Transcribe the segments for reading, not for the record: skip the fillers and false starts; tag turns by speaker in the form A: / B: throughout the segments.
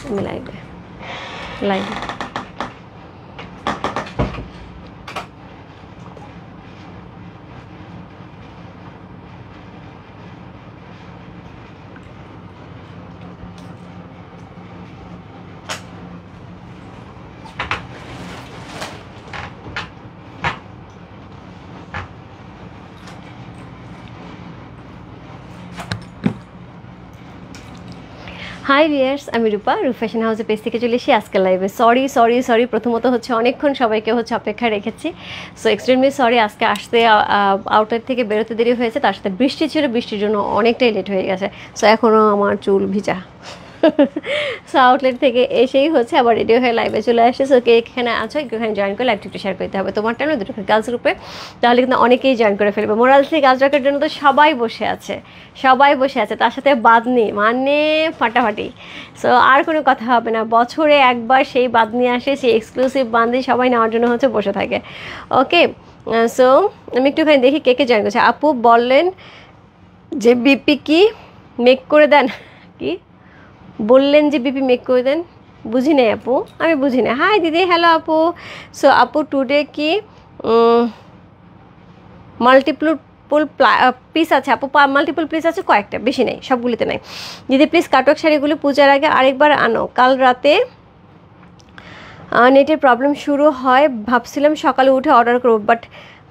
A: আমি লাইভে লাইভে হাই ভিয়ার্স, আমি রূপা ফ্যাশন হাউসের পেজ থেকে চলে এসেছি আজকে লাইভে। সরি প্রথমত হচ্ছে অনেকক্ষণ সবাইকে হচ্ছে অপেক্ষা রেখেছি, সো এক্সট্রিমলি সরি। আজকে আসতে আউটলেট থেকে বেরোতে দেরি হয়েছে, তার সাথে বৃষ্টি ছিল, বৃষ্টির জন্য অনেকটাই লেট হয়ে গেছে। সো এখনও আমার চুল ভিজা। সো আউটলেট থেকে এসেই হচ্ছে আবার রেডি হয়ে লাইভে চলে আসছে। সো কে এখানে আছো একটুখানি জয়েন করে লাইভটা একটু শেয়ার করতে হবে তোমার টাইমে দুটো গার্লস গ্রুপে, তাহলে কিন্তু অনেকেই জয়েন করে ফেলবে। মোরালসি গার্লস রাখার জন্য তো সবাই বসে আছে, তার সাথে বাদনি মানে ফাটাফাটি। সো আর কোনো কথা হবে না, বছরে একবার সেই বাদনি আসে, সেই এক্সক্লুসিভ বান্দি সবাই নেওয়ার জন্য হচ্ছে বসে থাকে। ওকে, সো আমি একটুখানি দেখি কে কে জয়েন করছে। আপু বললেন যে বিপি কি মেক করে দেন, কি বললেন যে বিপি মেক করে দেন? বুঝি নাই আপু, আমি বুঝি না। হাই দিদি, হ্যালো আপু। সো আপু টুডে কি মাল্টিপল পিস আছে আপু? মাল্টিপল পিস আছে কয়েকটা, বেশি নেই, সবগুলিতে নাই। দিদি প্লিজ কাটক শাড়িগুলো পূজার আগে আরেকবার আনো, কাল রাতে নেটের প্রবলেম শুরু হয়, ভাবছিলাম সকালে উঠে অর্ডার করবো, বাট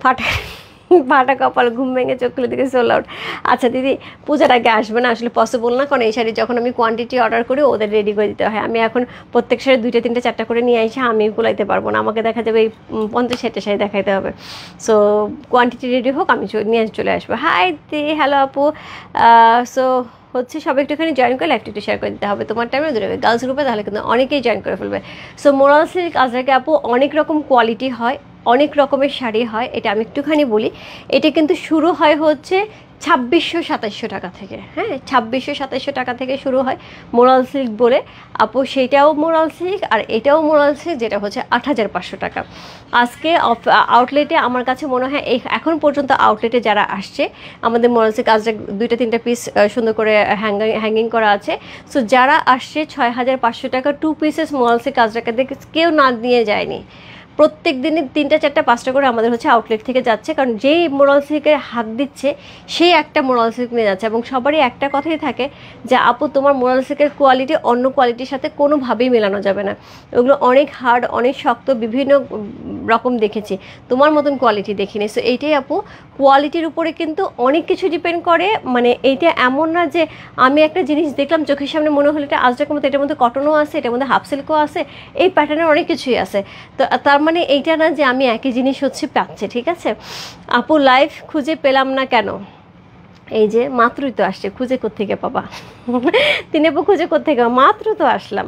A: ফাটা কপাল, ঘুম ভেঙে চোখ খুলে দিকে সোল আউট। আচ্ছা দিদি, পূজার আগে আসবে না, আসলে পসিবল না, কারণ এই শাড়ি যখন আমি কোয়ান্টিটি অর্ডার করি ওদের রেডি করে দিতে হয়। আমি এখন প্রত্যেক শাড়ি 2, 3, 4 করে নিয়ে এসে আমি কুলাইতে পারবো না, আমাকে দেখা যাবে এই 50-60 শাড়ি দেখাইতে হবে। সো কোয়ান্টিটি রেডি হোক, আমি নিয়ে চলে আসবো। হাই দি, হ্যালো আপু। সো হচ্ছে সবাই একটুখানি জয়েন করে লাইভটা একটু শেয়ার করে দিতে হবে তোমার টাইমে দূরে গার্লস গ্রুপে, তাহলে কিন্তু অনেকেই জয়েন করে ফেলবে। সো মোরাল সিল্ক আজরাকে আপু অনেক রকম কোয়ালিটি হয়, অনেক রকমের শাড়ি হয়, এটা আমি একটুখানি বলি। এটা কিন্তু শুরু হয় হচ্ছে 2600-2700 টাকা থেকে। হ্যাঁ, 2600-2700 টাকা থেকে শুরু হয় মোরাল সিল্ক বলে আপু, সেইটাও মোরাল সিল্ক আর এটাও মোরাল সিল্ক, যেটা হচ্ছে 8500 টাকা। আজকে আউটলেটে আমার কাছে মনে হয় এখন পর্যন্ত আউটলেটে যারা আসছে, আমাদের মোরাল সিল্ক আজকে 2-3 পিস সুন্দর করে হ্যাঙ্গিং করা আছে। সো যারা আসছে 6500 টাকা 2 পিসেস মোরাল সিল্ক আজরাকে দেখে কেউ না নিয়ে যায়নি। প্রত্যেক দিনই 3-4-5টা করে আমাদের হচ্ছে আউটলেট থেকে যাচ্ছে, কারণ যেই মোরাল সিল্কের হাত দিচ্ছে সেই একটা মোরাল সিল্ক নিয়ে যাচ্ছে। এবং সবারই একটা কথাই থাকে যে আপু তোমার মোরাল সিল্কের কোয়ালিটি অন্য কোয়ালিটির সাথে কোনোভাবেই মেলানো যাবে না, ওগুলো অনেক হার্ড, অনেক শক্ত, বিভিন্ন রকম দেখেছি, তোমার মতন কোয়ালিটি দেখিনি। সো এইটাই আপু, কোয়ালিটির উপরে কিন্তু অনেক কিছু ডিপেন্ড করে। মানে এইটা এমন না যে আমি একটা জিনিস দেখলাম চোখের সামনে মনে হলো এটা আজরাকের মতো, এটার মধ্যে কটনও আছে, এটার মধ্যে হাফ সিল্কও আছে, এই প্যাটার্নের অনেক কিছুই আছে। তো তার মানে এইটা না যে আমি একই জিনিস হচ্ছে পাচ্ছি। ঠিক আছে আপু, লাইভ খুঁজে পেলাম না কেন? এই যে মাত্রই তো আসছে, খুঁজে কোত্থেকে পাবা? তিনি আপু খুঁজে কোত্থেকে, মাত্র তো আসলাম।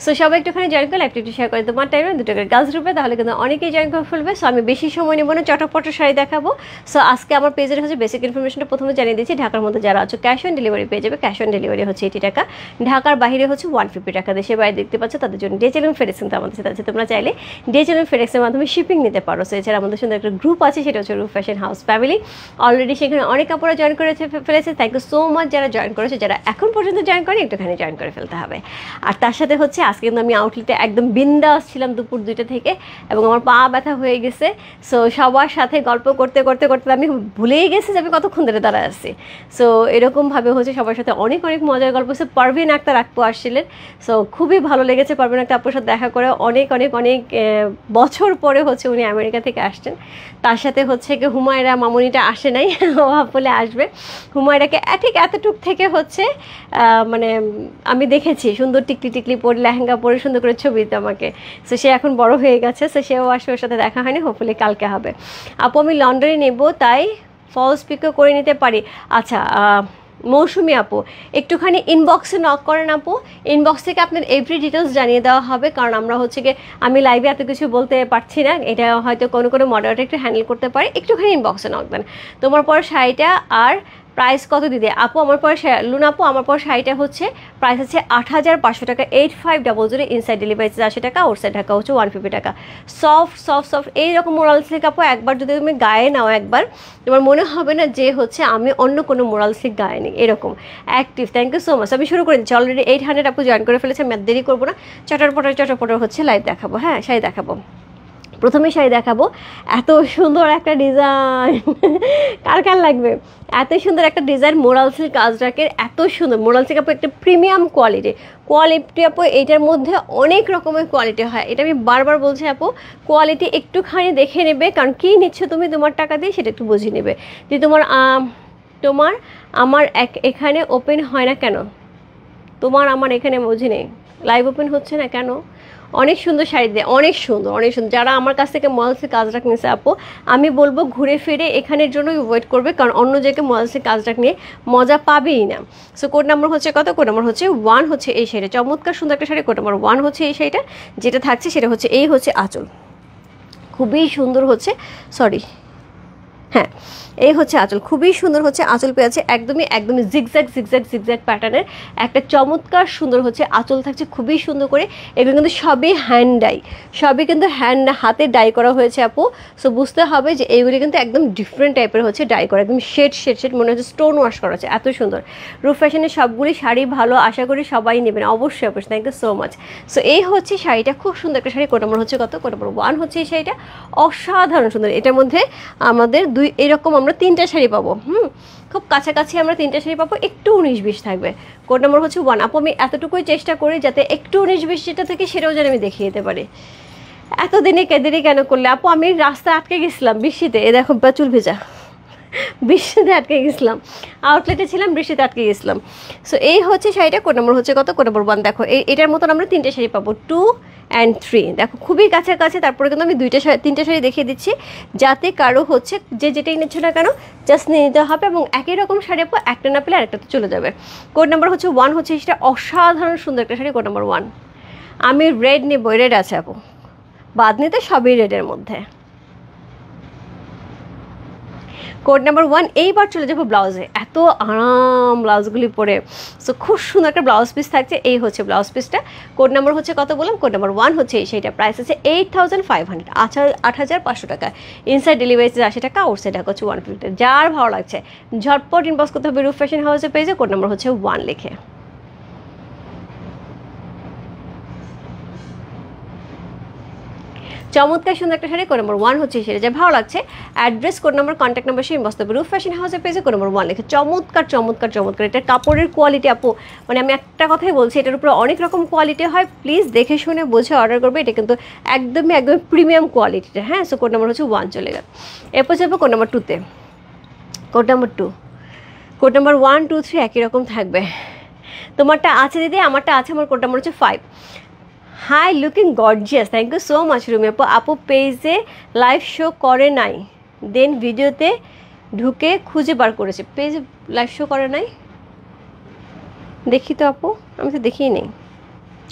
A: সো সবাই একটুখানি জয়েন করে লাইভটা একটু শেয়ার করে তোমার টাইমে 2 করে গার্লস গ্রুপে, তাহলে কিন্তু অনেকেই জয়েন করে ফেলবে। সো আমি বেশি সময় নেবো না, চটপট শাড়ি দেখাবো। সো আজকে আমার পেজের হচ্ছে বেসিক ইনফরমেশনটা প্রথমে জানিয়ে দিচ্ছি। ঢাকার মধ্যে যারা আছে ক্যাশ অন ডেলিভারি পেয়ে যাবে, ক্যাশ অন ডেলিভারি হচ্ছে 80 টাকা, ঢাকার বাইরে হচ্ছে 150 টাকা। দেশের বাইরে দেখতে পাচ্ছ তাদের জন্য ডিএচএল এবং ফেডেক্স কিন্তু আমাদের সাথে আছে, তোমরা চাইলে ডিএচএল এবং ফেডেক্সের মাধ্যমে শিপিং নিতে পারো। সো এছাড়া আমাদের সুন্দর একটা গ্রুপ আছে, সেটা হচ্ছে রূপ ফ্যাশন হাউস ফ্যামিলি। অলরেডি সেখানে অনেক কাপড়রা জয়েন করেছে ফেলেছে, থ্যাংক ইউ সো মাচ যারা জয়েন করেছে। যারা এখন পর্যন্ত জয়েন করে একটুখানি জয়েন করে ফেলতে হবে। আর তার সাথে হচ্ছে আজকে কিন্তু আমি আউটলেটে একদম বিন্দাস ছিলাম দুপুর 2টা থেকে, এবং আমার পা ব্যথা হয়ে গেছে। সো সবার সাথে গল্প করতে করতে করতে আমি ভুলেই গেছি যে আমি কতক্ষণ ধরে দাঁড়ায় আসছি। সো এরকমভাবে হচ্ছে সবার সাথে অনেক অনেক মজার গল্প হচ্ছে। পারভিন আক্তার আপু আসছিলেন, সো খুবই ভালো লেগেছে পারভিন আক্তার আপুর সাথে দেখা করে। অনেক অনেক অনেক বছর পরে হচ্ছে উনি আমেরিকা থেকে আসছেন। তার সাথে হচ্ছে কি হুমায়রা মামুনিটা আসে নাই, বলে আসবে। হুমায়রাকে ঠিক এতটুক থেকে হচ্ছে মানে আমি দেখেছি সুন্দর টিকলি টিকলি পরে, লেহেঙ্গা পরে সুন্দর করে ছবি দিতে আমাকে। সো সে এখন বড় হয়ে গেছে, সো সেও আসবে, ওর সাথে দেখা হয়নি, হোপফুলি কালকে হবে। আপু আমি লন্ডনে নেব, তাই ফলস পিকও করে নিতে পারি? আচ্ছা মৌসুমি আপু, একটুখানি ইনবক্সে নক করেন আপু, ইনবক্স থেকে আপনার এভরি ডিটেলস জানিয়ে দেওয়া হবে। কারণ আমরা হচ্ছে গিয়ে আমি লাইভে এত কিছু বলতে পারছি না, এটা হয়তো কোনো মডারেটর একটু হ্যান্ডেল করতে পারে। একটুখানি ইনবক্সে নক দেন, তোমার পর শাড়িটা আর প্রাইস কত দিদি? আপু আমার পরে লুনা আপু আমার পর শাড়িটা হচ্ছে প্রাইস আছে 8,500 টাকা, 8500 ইনসাইড ডেলিভারি 80 টাকা, আউটসাইড ঢাকা হচ্ছে 150 টাকা। সফট সফট সফট এইরকম মোরাল সিল্ক আপু একবার যদি তুমি গায়ে নাও একবার তোমার মনে হবে না যে হচ্ছে আমি অন্য কোনো মোরাল সিল্ক গায়ে নিই, এরকম active. Thank you so much. আমি শুরু করে দিচ্ছি, অলরেডি 800 আপু জয়েন করে ফেলেছে, আমি আর দেরি করবো না, চটরপটর হচ্ছে লাইভ দেখাবো। হ্যাঁ শাড়ি দেখাবো, প্রথমে শাড়ি দেখাবো। এত সুন্দর একটা ডিজাইন, কার কার লাগবে? এত সুন্দর একটা ডিজাইন মোরাল সিল্ক আজরাকের, এত সুন্দর মোরাল সিল্ক আপু একটা প্রিমিয়াম কোয়ালিটি আপু। এইটার মধ্যে অনেক রকমের কোয়ালিটি হয়, এটা আমি বারবার বলছি আপু, কোয়ালিটি একটুখানি দেখে নেবে, কারণ কী নিচ্ছ তুমি তোমার টাকা দিয়ে সেটা একটু বুঝে নেবে। যে তোমার আমার এখানে ওপেন হয় না কেন, তোমার আমার এখানে বুঝি নেই, লাইভ ওপেন হচ্ছে না কেন? অনেক সুন্দর শাড়ি দেয়, অনেক সুন্দর অনেক সুন্দর। যারা আমার কাছ থেকে মলসে কাজরাক নিয়েছে আপু, আমি বলবো ঘুরে ফিরে এখানের জন্যই ওয়েট করবে, কারণ অন্য জায়গায় মলসে কাজরাক নিয়ে মজা পাবেই না। সো কোড নাম্বার হচ্ছে কত? কোড নাম্বার হচ্ছে 1 হচ্ছে এই শাড়িটা, চমৎকার সুন্দর একটা শাড়ি। কোড নাম্বার 1 হচ্ছে এই শাড়িটা, যেটা থাকছে সেটা হচ্ছে এই হচ্ছে আঁচল, খুবই সুন্দর হচ্ছে, সরি হ্যাঁ এই হচ্ছে আঁচল, খুবই সুন্দর হচ্ছে আঁচল পেয়েছে, একদমই জিগজ্যাগ প্যাটার্নের একটা চমৎকার সুন্দর হচ্ছে আঁচল থাকছে, খুবই সুন্দর করে। এগুলো কিন্তু সবই হ্যান্ড ডাই, সবই কিন্তু হাতে ডাই করা হয়েছে আপু। সো বুঝতে হবে যে এইগুলি কিন্তু একদম ডিফারেন্ট টাইপের হচ্ছে ডাই করা, একদম শেড মনে হচ্ছে স্টোন ওয়াশ করা হচ্ছে, এত সুন্দর। রূপ ফ্যাশনের সবগুলি শাড়ি ভালো, আশা করি সবাই নেবেন, অবশ্যই। Thank you so much. So এই হচ্ছে শাড়িটা, খুব সুন্দর একটা শাড়ি। কোড নাম্বার হচ্ছে কত? কোড নাম্বার 1 হচ্ছে এই শাড়িটা, অসাধারণ সুন্দর। এটার মধ্যে আমাদের এরকম আমরা 3টা শাড়ি পাবো, খুব কাছাকাছি আমরা 3টা শাড়ি পাবো, একটু 19-20 থাকবে। কোড নাম্বার হচ্ছে 1 আপু। আমি এতটুকুই চেষ্টা করি যাতে একটু 19-20 যেটা থেকে সেটাও যেন আমি দেখিয়ে দিতে পারি। এতদিনে দেরি কেন করলে আপু? আমি রাস্তায় আটকে গেছিলাম বৃষ্টিতে, এ দেখো চুল ভেজা, বৃষ্টিতে আটকে গেছিলাম, আউটলেটে ছিলাম, বৃষ্টিতে আটকে গেছিলাম। সো এই হচ্ছে শাড়িটা। কোড নাম্বার হচ্ছে কত? Code number 1। দেখো এটার মতন আমরা 3টে শাড়ি পাবো, 2 and 3। দেখো খুবই কাছাকাছি, তারপরে কিন্তু আমি 3টে শাড়ি দেখিয়ে দিচ্ছি, যাতে কারো হচ্ছে যে যেটাই নিচ্ছ না কেন জাস্ট নিয়ে নিতে হবে, এবং একই রকম শাড়ি আপু একটা না পেলে আরেকটা তো চলে যাবে। কোড নাম্বার হচ্ছে 1 হচ্ছে সেটা, অসাধারণ সুন্দর একটা শাড়ি। Code number 1। আমি রেড নেবো, রেড আছে আপু, বাদ নিতে সবই রেডের মধ্যে। Code number 1। এইবার চলে যাবো ব্লাউজে, এত আরাম ব্লাউজগুলি পরে। সো খুব সুন্দর একটা ব্লাউজ পিস থাকছে, এই হচ্ছে ব্লাউজ পিসটা। কোড নাম্বার হচ্ছে কত বললাম? কোড নাম্বার 1 হচ্ছে এই সেইটা, প্রাইস আছে 8500, 8,500 টাকা, ইনসাইড ডেলিভারি 80 টাকা, আউটসাইড ঢাকা হচ্ছে 150। যার ভালো লাগছে ঝটপট ইনবক্স করতে হবে রূপ ফ্যাশন হাউসের পেজে, কোড নাম্বার হচ্ছে 1 লিখে। চমৎকার সুন্দর একটা শাড়ি। কোড নাম্বার 1 হচ্ছে সেটা, যা ভালো লাগছে address, code number, contact number সেই ইনবক্স করতে হবে রূপ ফ্যাশন হাউসের পেজে, কোড নাম্বার 1 লিখে। চমৎকার এটা কাপড়ের কোয়ালিটি আপু, মানে আমি একটা কথাই বলছি, এটার উপরে অনেক রকম কোয়ালিটি হয়, প্লিজ দেখে শুনে বুঝে অর্ডার করবে। এটা কিন্তু একদমই প্রিমিয়াম কোয়ালিটিটা। হ্যাঁ, সো কোড নাম্বার হচ্ছে 1 চলে গেল। এরপর যাবো কোড নাম্বার 2তে। কোড নাম্বার 2, কোড নাম্বার 1, 2, 3 একই রকম থাকবে। তোমারটা আছে দিদি, আমারটা আছে, আমার কোড নাম্বার হচ্ছে 5। Hi, looking gorgeous, thank you so much Rumi আপু। আপু পেজে লাইভ শো করে নাই, দেন ভিডিওতে ঢুকে খুঁজে বার করেছে, পেজে লাইভ শো করে নাই, দেখি তো আপু, আমি তো দেখিই নেই,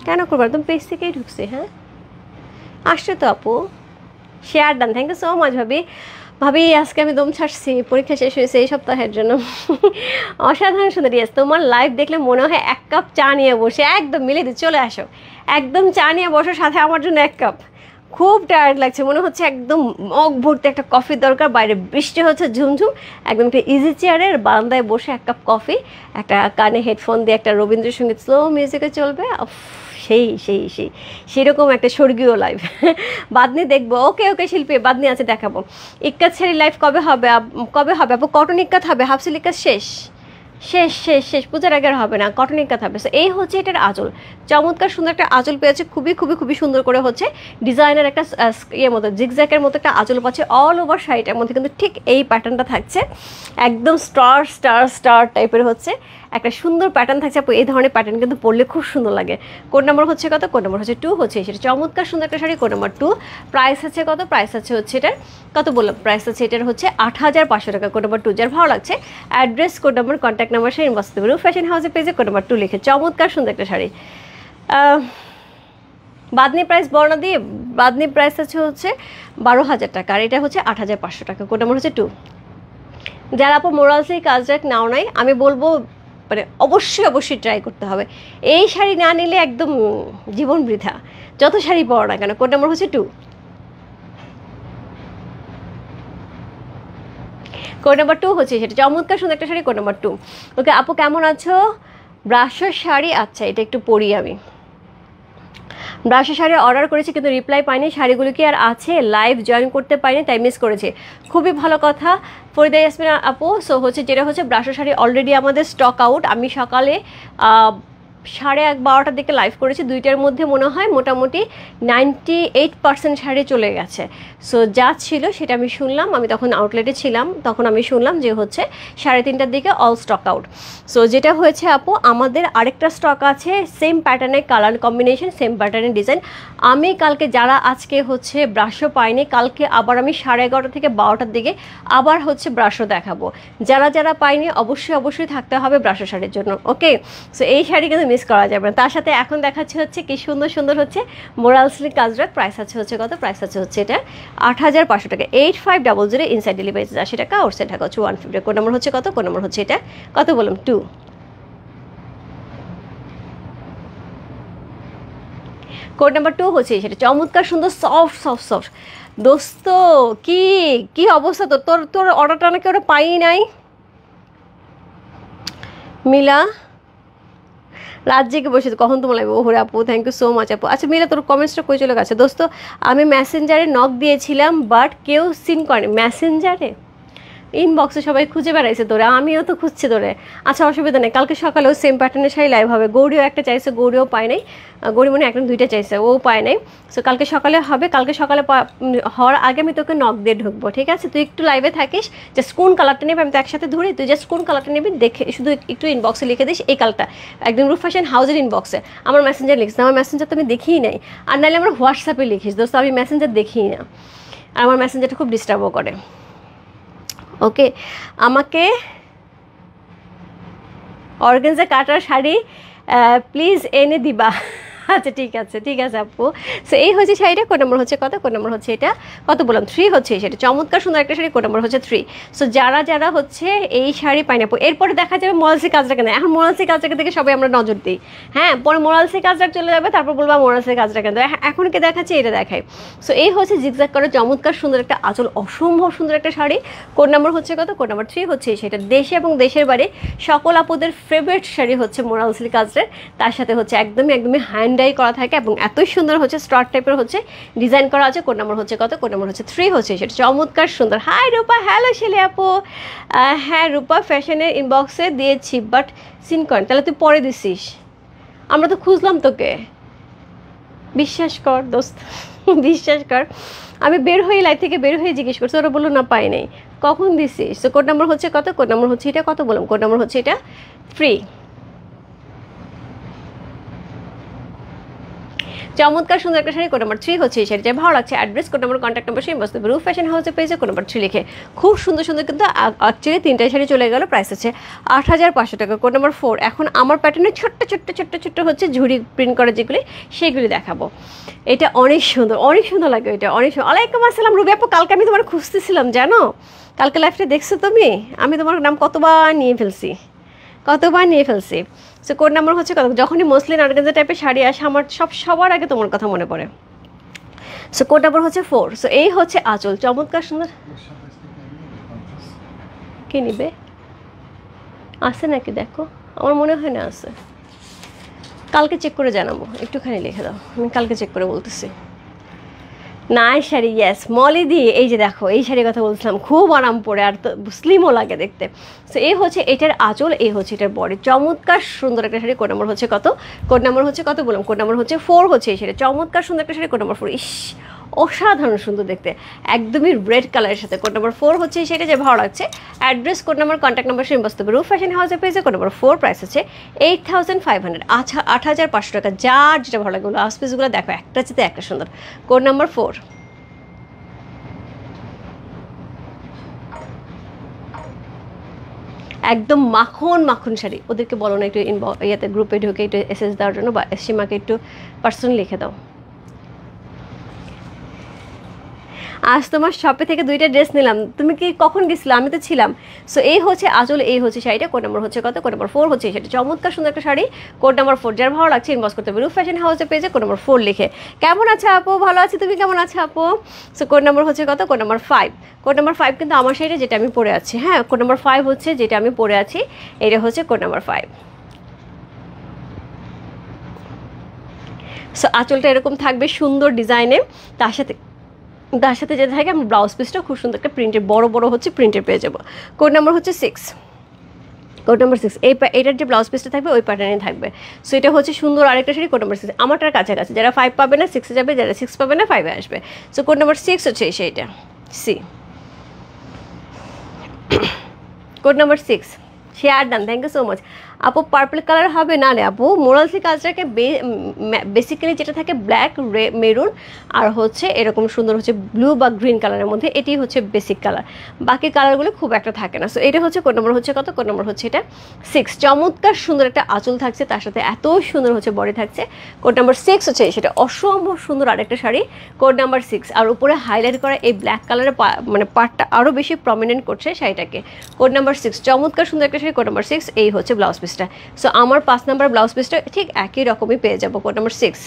A: কেন করবো? একদম পেজ থেকেই ঢুকছে। হ্যাঁ আসছে তো আপু, share done, thank you so much ভাবি আজকে আমি দম ছাড়ছি, পরীক্ষা শেষ হয়েছে এই সপ্তাহের জন্য। অসাধারণ সুন্দর। ইয়েস, তোমার লাইভ দেখলে মনে হয় 1 কাপ চা নিয়ে বসে, একদম মিলে দিয়ে চলে আসো, একদম চা নিয়ে বসো, সাথে আমার জন্য 1 কাপ। খুব টায়ার্ড লাগছে, মনে হচ্ছে একদম মগ ভর্তি একটা কফির দরকার, বাইরে বৃষ্টি হচ্ছে ঝুমঝুম, একদম একটা ইজি চেয়ারের বারান্দায় বসে 1 কাপ কফি, একটা কানে হেডফোন দিয়ে একটা রবীন্দ্রসঙ্গীত স্লো মিউজিকে চলবে, সেরকম একটা স্বর্গীয় লাইভ। বাদনি দেখবো, ওকে শিল্পী, বাদনি আছে দেখাবো। ইক্কাত ছেড়ে লাইভ কবে হবে আপু? কটন ইক্কাত হবে, হাফসিল ইক্কাত শেষ, পূজার আগে আর হবে না, কটন ইক্কাত হবে। সো এই হচ্ছে এটার আঁচল, চমৎকার সুন্দর একটা আঁচল পেয়েছে, খুবই সুন্দর করে হচ্ছে ডিজাইনের একটা মতো জিগজ্যাকের মতো একটা আঁচল পাচ্ছে অল ওভার শাড়িটার মধ্যে, কিন্তু ঠিক এই প্যাটার্নটা থাকছে, একদম স্টার টাইপের হচ্ছে একটা সুন্দর প্যাটার্ন থাকছে আপু। এই ধরনের প্যাটার্ন কিন্তু পরলে খুব সুন্দর লাগে। কোড নাম্বার হচ্ছে কত? কোড নাম্বার হচ্ছে 2 হচ্ছে সেটা, চমৎকার সুন্দর একটা শাড়ি। কোড নাম্বার 2, প্রাইস আছে কত? প্রাইস আছে হচ্ছে এটার কত বললাম, প্রাইস আছে এটার হচ্ছে 8,500 টাকা। কোড নাম্বার 2, যার ভালো লাগছে address, code number, contact number সেই ইনবক্স করতে পারো ফ্যাশন হাউসের পেজে, কোড নাম্বার 2 লিখে। চমৎকার সুন্দর একটা শাড়ি। বাদনি প্রাইস বর্ণনা দিয়ে, বাদনি প্রাইস আছে হচ্ছে 12,000 টাকা, আর এটা হচ্ছে 8,500 টাকা। কোড নাম্বার হচ্ছে 2। যারা আপু মোরালসি কাজরাক নাও নাই, আমি বলবো মানে অবশ্যই অবশ্যই ট্রাই করতে হবে। এই শাড়ি না নিলে একদম জীবন বৃথা, যত শাড়ি পরো না কেন। কোড নাম্বার হচ্ছে 2। কোড নাম্বার 2 হচ্ছে সেটা, চমৎকার সুন্দর একটা শাড়ি, কোড নাম্বার 2। ওকে আপু কেমন আছো? ব্রাশের শাড়ি, আচ্ছা এটা একটু পরি আমি। ব্রাশের শাড়ি অর্ডার করেছি কিন্তু রিপ্লাই পাইনি, শাড়িগুলো কি আর আছে? লাইভ জয়েন করতে পারিনি তাই মিস করেছি। খুবই ভালো কথা ফরিদা ইয়াসমিন আপু। সো হচ্ছে যেটা হচ্ছে ব্রাশের শাড়ি অলরেডি আমাদের স্টক আউট। আমি সকালে 11:30টার দিকে লাইভ করেছি, 2টার মধ্যে মনে হয় মোটামুটি 98% শাড়ি চলে গেছে। সো যা ছিল সেটা আমি শুনলাম, আমি তখন আউটলেটে ছিলাম, তখন আমি শুনলাম যে হচ্ছে 3:30টার দিকে অল স্টক আউট। সো যেটা হয়েছে আপু, আমাদের আরেকটা স্টক আছে সেম প্যাটার্নের কালার কম্বিনেশন, সেম প্যাটার্নের ডিজাইন। আমি কালকে যারা আজকে হচ্ছে ব্রাশও পাইনি, কালকে আবার আমি 11:30 থেকে 12টার দিকে আবার হচ্ছে ব্রাশও দেখাবো। যারা যারা পাইনি অবশ্যই অবশ্যই থাকতে হবে ব্রাশো শাড়ির জন্য। ওকে, সো এই শাড়ি কিন্তু মিস করা যাবে না। তার সাথে এখন দেখাচ্ছে হচ্ছে কি সুন্দর সুন্দর হচ্ছে মোরাল সিল্ক কাজরাক। প্রাইস আছে হচ্ছে কত? প্রাইস আছে হচ্ছে এটা 8,500 টাকা। 8500 ইনসাইড ডেলিভারি 80 টাকা, আউটসাইড টাকা হচ্ছে 150। কোড নম্বর হচ্ছে কত? কোড নম্বর হচ্ছে এটা কত বললাম? 2। কোড নাম্বার 2 হচ্ছে সেটা, চমৎকার সুন্দর সফট সফট সফট। দোস্ত কি কি অবস্থা তোর? তোর তোর অর্ডারটা নাকি ওরা পাই নাই। মিলা রাত জেগে বসে কখন তোমার লাগবে? ওহরে আপু থ্যাংক ইউ সো মাচ আপু। আচ্ছা মিলা তোর কমেন্টসটা কই চলে গেছে দোস্ত? আমি মেসেঞ্জারে নক দিয়েছিলাম বাট কেউ সিন করেনি। মেসেঞ্জারে ইনবক্সে সবাই খুঁজে বেড়াইছে তোরে, আমিও তো খুঁজছি তোরে। আচ্ছা অসুবিধা নেই, কালকে সকালেও সেম প্যাটার্নের শাড়ি লাইভ হবে। গৌরীও একটা চাইছে, গৌরীও পায় নাই। গৌরী মনে একটা 2টা চাইছে, ও পায় নাই। সো কালকে সকালে হবে, কালকে সকালে হওয়ার আগে আমি তোকে নক দিয়ে ঢুকবো, ঠিক আছে? তুই একটু লাইভে থাকিস, জাস্ট কোন কালারটা নেবে আমি তো একসাথে ধরি, তুই জাস্ট কোন কালারটা নিবি দেখে শুধু একটু ইনবক্সে লিখে দিস এই কালারটা, একদম রূপ ফ্যাশন হাউজের ইনবক্সে। আমার মেসেঞ্জার লিখিস না, আমার মেসেঞ্জার তো আমি দেখিই নাই। আর নাহলে আমার হোয়াটসঅ্যাপে লিখিস দোস্ত, আমি মেসেঞ্জার দেখিই না, আর আমার মেসেঞ্জারটা খুব ডিস্টার্বও করে। ওকে, আমাকে অর্গানজা কাটার শাড়ি প্লিজ এনে দিবা। আচ্ছা ঠিক আছে ঠিক আছে আপু। সো এই হচ্ছে শাড়িটা, কোড নম্বর হচ্ছে কত? কোড নম্বর হচ্ছে এটা কত বললাম? 3 হচ্ছে সেটা, চমৎকার সুন্দর একটা শাড়ি, কোড নম্বর হচ্ছে 3। সো যারা যারা হচ্ছে এই শাড়ি পাই না, এরপরে দেখা যাবে মোরালসি কাজরাকে না। এখন মোরালসি কাজরাকে দেখে সবাই আমরা নজর দিই, হ্যাঁ, পরে মোরালসি কাজরাক চলে যাবে, তারপর বলবো মোরালসি কাজরাকে না। এখন কে দেখাচ্ছে? এটা দেখায়। সো এই হচ্ছে জিগজ্যাগ করে চমৎকার সুন্দর একটা আঁচল, অসম্ভব সুন্দর একটা শাড়ি। কোড নম্বর হচ্ছে কত? কোড নম্বর 3 হচ্ছে সেটা। দেশে এবং দেশের বাইরে সকল আপুদের ফেভারিট শাড়ি হচ্ছে মোরালসি কাজরাক। তার সাথে হচ্ছে একদমই একদমই হ্যান্ড ডাই করা থাকে এবং এতই সুন্দর হচ্ছে স্টার টাইপের হচ্ছে ডিজাইন করা আছে। কোড নম্বর হচ্ছে কত? কোড নম্বর হচ্ছে 3 হচ্ছে সেটা, চমৎকার সুন্দর। হাই রূপা, হ্যালো শেলি আপু। হ্যাঁ রূপা ফ্যাশনের ইনবক্সে দিয়েছি বাট সিন করেন। তাহলে তুই পরে দিছিস, আমরা তো খুঁজলাম তোকে। বিশ্বাস কর দোস্ত, বিশ্বাস কর, আমি বের হয়ে লাইফ থেকে বের হয়ে জিজ্ঞেস করছি, ওরা বললো না পাই নাই। কখন দিছিস? তো কোড নম্বর হচ্ছে কত? কোড নম্বর হচ্ছে এটা কত বললাম? কোড নম্বর হচ্ছে এটা 3। চমৎকার সুন্দর একটা শাড়ি, কোড নম্বর 3 হচ্ছে এই শাড়ি। যা ভালো লাগছে address, code number, contact number সেই বস্তু রূপ ফ্যাশন হাউসে পেয়েছে কোড নম্বর 3 লিখে। খুব সুন্দর সুন্দর কিন্তু অ্যাকচুয়ালি 3টা শাড়ি চলে গেল, প্রাইস আছে 8,500 টাকা। Code number 4। এখন আমার প্যাটার্নের ছোট্ট ছোট্ট ছোট্ট ছোট্ট হচ্ছে ঝুড়ি প্রিন্ট করা যেগুলি, সেগুলি দেখাবো। এটা অনেক সুন্দর, অনেক সুন্দর লাগে এটা, অনেক সুন্দর। ওয়ালাইকুম আসসালাম রুবি আপু, কালকে আমি তোমার খুঁজতেছিলাম জানো, কালকে লাইফটা দেখছো তুমি? আমি তোমার নাম কতবার নিয়ে ফেলছি, কতবার নিয়ে ফেলছি। সো কোড নাম্বার হচ্ছে কত? যখনই মসলিন অর্গানজা টাইপের শাড়ি আসে আমার সবার আগে তোমার কথা মনে পড়ে। সো কোড নাম্বার হচ্ছে 4। সো এই হচ্ছে আঁচল, চমৎকার সুন্দর। কে নিবে? আছে নাকি দেখো, আমার মনে হয় না আছে। কালকে চেক করে জানাবো, একটুখানি লিখে দাও, আমি কালকে চেক করে বলতেছি। নাইস শাড়ি, ইয়েস মলি দি। এই যে দেখো এই শাড়ির কথা বলছিলাম, খুব আরাম পড়ে আর স্লিমও লাগে দেখতে। সো এই হচ্ছে এটার আঁচল, এই হচ্ছে এটার বডি, চমৎকার সুন্দর একটা শাড়ি। কোড নম্বর হচ্ছে কত? কোড নম্বর হচ্ছে কত বললাম? কোড নম্বর হচ্ছে 4 হচ্ছে এই শাড়ি, চমৎকার সুন্দর একটা শাড়ি। কোড নম্বর 4, ইস অসাধারণ সুন্দর দেখতে, একদমই রেড কালারের সাথে। কোড নম্বর 4 হচ্ছে সেটা, যে ভালো লাগছে address, code number, contact number সেই বস্তু রূপ ফ্যাশন হাউসে পেয়েছে। কোড নম্বর 4, প্রাইস হচ্ছে 8,500। আচ্ছা 8,500 টাকা। যার যেটা ভালো লাগে লাস্ট পিসগুলো দেখো, একটা চেতে একটা সুন্দর। Code number 4। একদম মাখন মাখন শাড়ি। ওদেরকে বলো না একটু ইয়াতে গ্রুপে ঢুকে একটু এসএস দেওয়ার জন্য, বা সীমাকে একটু পার্সোনালি লিখে দাও। আজ তোমার শপে থেকে 2টা ড্রেস নিলাম, তুমি কি কখন গেছিলে? আমি তো ছিলাম। সো এই হচ্ছে আঁচল, এই হচ্ছে শাড়িটা। কোড নাম্বার হচ্ছে কত? কোড নাম্বার 4 হচ্ছে এই শাড়ি। চমৎকার সুন্দর একটা শাড়ি, কোড নাম্বার 4। যার ভালো লাগছে ইনবক্স করতে হবে রূপ ফ্যাশন হাউসে পেজে কোড নাম্বার 4 লিখে। কেমন আছে আপু? ভালো আছি, তুমি কেমন আছো আপু? সো কোড নাম্বার হচ্ছে কত? Code number 5। কোড নাম্বার 5 কিন্তু আমার শাড়িটা যেটা আমি পরে আছি, হ্যাঁ কোড নাম্বার 5 হচ্ছে যেটা আমি পরে আছি, এটা হচ্ছে কোড নাম্বার 5। সো আঁচলটা এরকম থাকবে সুন্দর ডিজাইনে, তার সাথে যেটা থাকে আমার ব্লাউজ পিসটা খুব সুন্দর একটা প্রিন্টের, বড় বড় হচ্ছে প্রিন্টের পেয়ে যাবো। কোড নাম্বার হচ্ছে 6। কোড নাম্বার 6 এটার যে ব্লাউজ পিসটা থাকবে ওই প্যাটার্নে থাকবে। সো এটা হচ্ছে সুন্দর আরেকটা শাড়ি, কোড নাম্বার 6। আমারটার কাছাকাছি, যারা 5 পাবে না 6-এ যাবে, যারা 6 পাবে না 5-এ আসবে। সো কোড নাম্বার 6 হচ্ছে এই শাড়িটা, see. Code number 6 share done, thank you so much আপু। পার্পল কালার হবে না রে আপু, মোরালসি কাজটাকে বেসিক্যালি যেটা থাকে ব্ল্যাক, মেরুন আর হচ্ছে এরকম সুন্দর হচ্ছে ব্লু বা গ্রিন কালারের মধ্যে, এটি হচ্ছে বেসিক কালার, বাকি কালারগুলো খুব একটা থাকে না। সো এটা হচ্ছে কোড নম্বর হচ্ছে কত? কোড নম্বর হচ্ছে এটা 6। চমৎকার সুন্দর একটা আঁচল থাকছে, তার সাথে এত সুন্দর হচ্ছে বডি থাকছে। কোড নাম্বার 6 হচ্ছে সেটা অসম্ভব সুন্দর আরেকটা শাড়ি, কোড নাম্বার 6। আর উপরে হাইলাইট করা এই ব্ল্যাক কালারের মানে পার্টটা আরও বেশি প্রমিনেন্ট করছে শাড়িটাকে। কোড নাম্বার 6 চমৎকার সুন্দর একটা শাড়ি, কোড নাম্বার 6। এই হচ্ছে ব্লাউজ পিসটা। সো আমার 5 নাম্বার ব্লাউজ পিসটা ঠিক একই রকমই পেয়ে যাবো, কোড নাম্বার 6।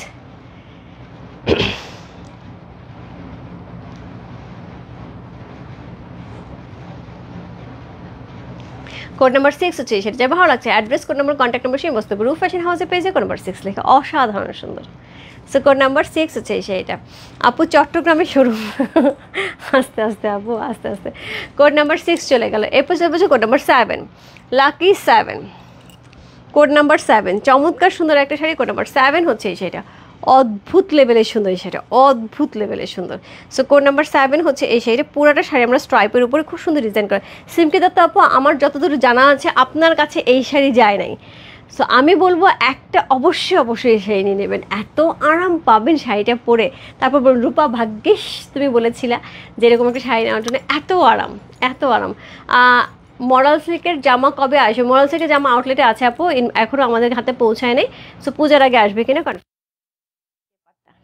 A: কোড নাম্বার 6 হচ্ছে সেটা, যা ভালো লাগছে address, code number, contact number, সেই বসতে হবে রূপ ফ্যাশন হাউসে পেয়েছে কোড নাম্বার 6 লেখা, অসাধারণ সুন্দর। সো কোড নাম্বার 6 হচ্ছে সেইটা আপু, চট্টগ্রামে শোরুম। আস্তে আস্তে আপু, আস্তে আস্তে। কোড নাম্বার 6 চলে গেল। এরপর চলে code number 7, lucky 7। Code number 7 চমৎকার সুন্দর একটা শাড়ি, কোড নাম্বার 7 হচ্ছে এই শাড়িটা, অদ্ভুত লেভেলের সুন্দর এই শাড়িটা, অদ্ভুত লেভেলের সুন্দর। সো কোড নাম্বার 7 হচ্ছে এই শাড়িটা, পুরোটা শাড়ি আমরা স্ট্রাইপের উপরে খুব সুন্দর ডিজাইন করে। সিম্পি দত্ত আপু, আমার যতদূর জানা আছে আপনার কাছে এই শাড়ি যায় নাই। সো আমি বলবো একটা অবশ্যই এই শাড়ি নিয়ে নেবেন, এত আরাম পাবেন শাড়িটা পরে। তারপর বলুন রূপা ভাগ্যিস তুমি বলেছিলা যে এরকম একটা শাড়ি নেওয়ার জন্য, এত আরাম, এত আরাম। মরাল সিল্কের জামা কবে আসবে? মরাল সিল্কের জামা আউটলেটে আছে আপু, এখনও আমাদের হাতে পৌঁছায় নেই। সো পূজার আগে আসবে কিনা,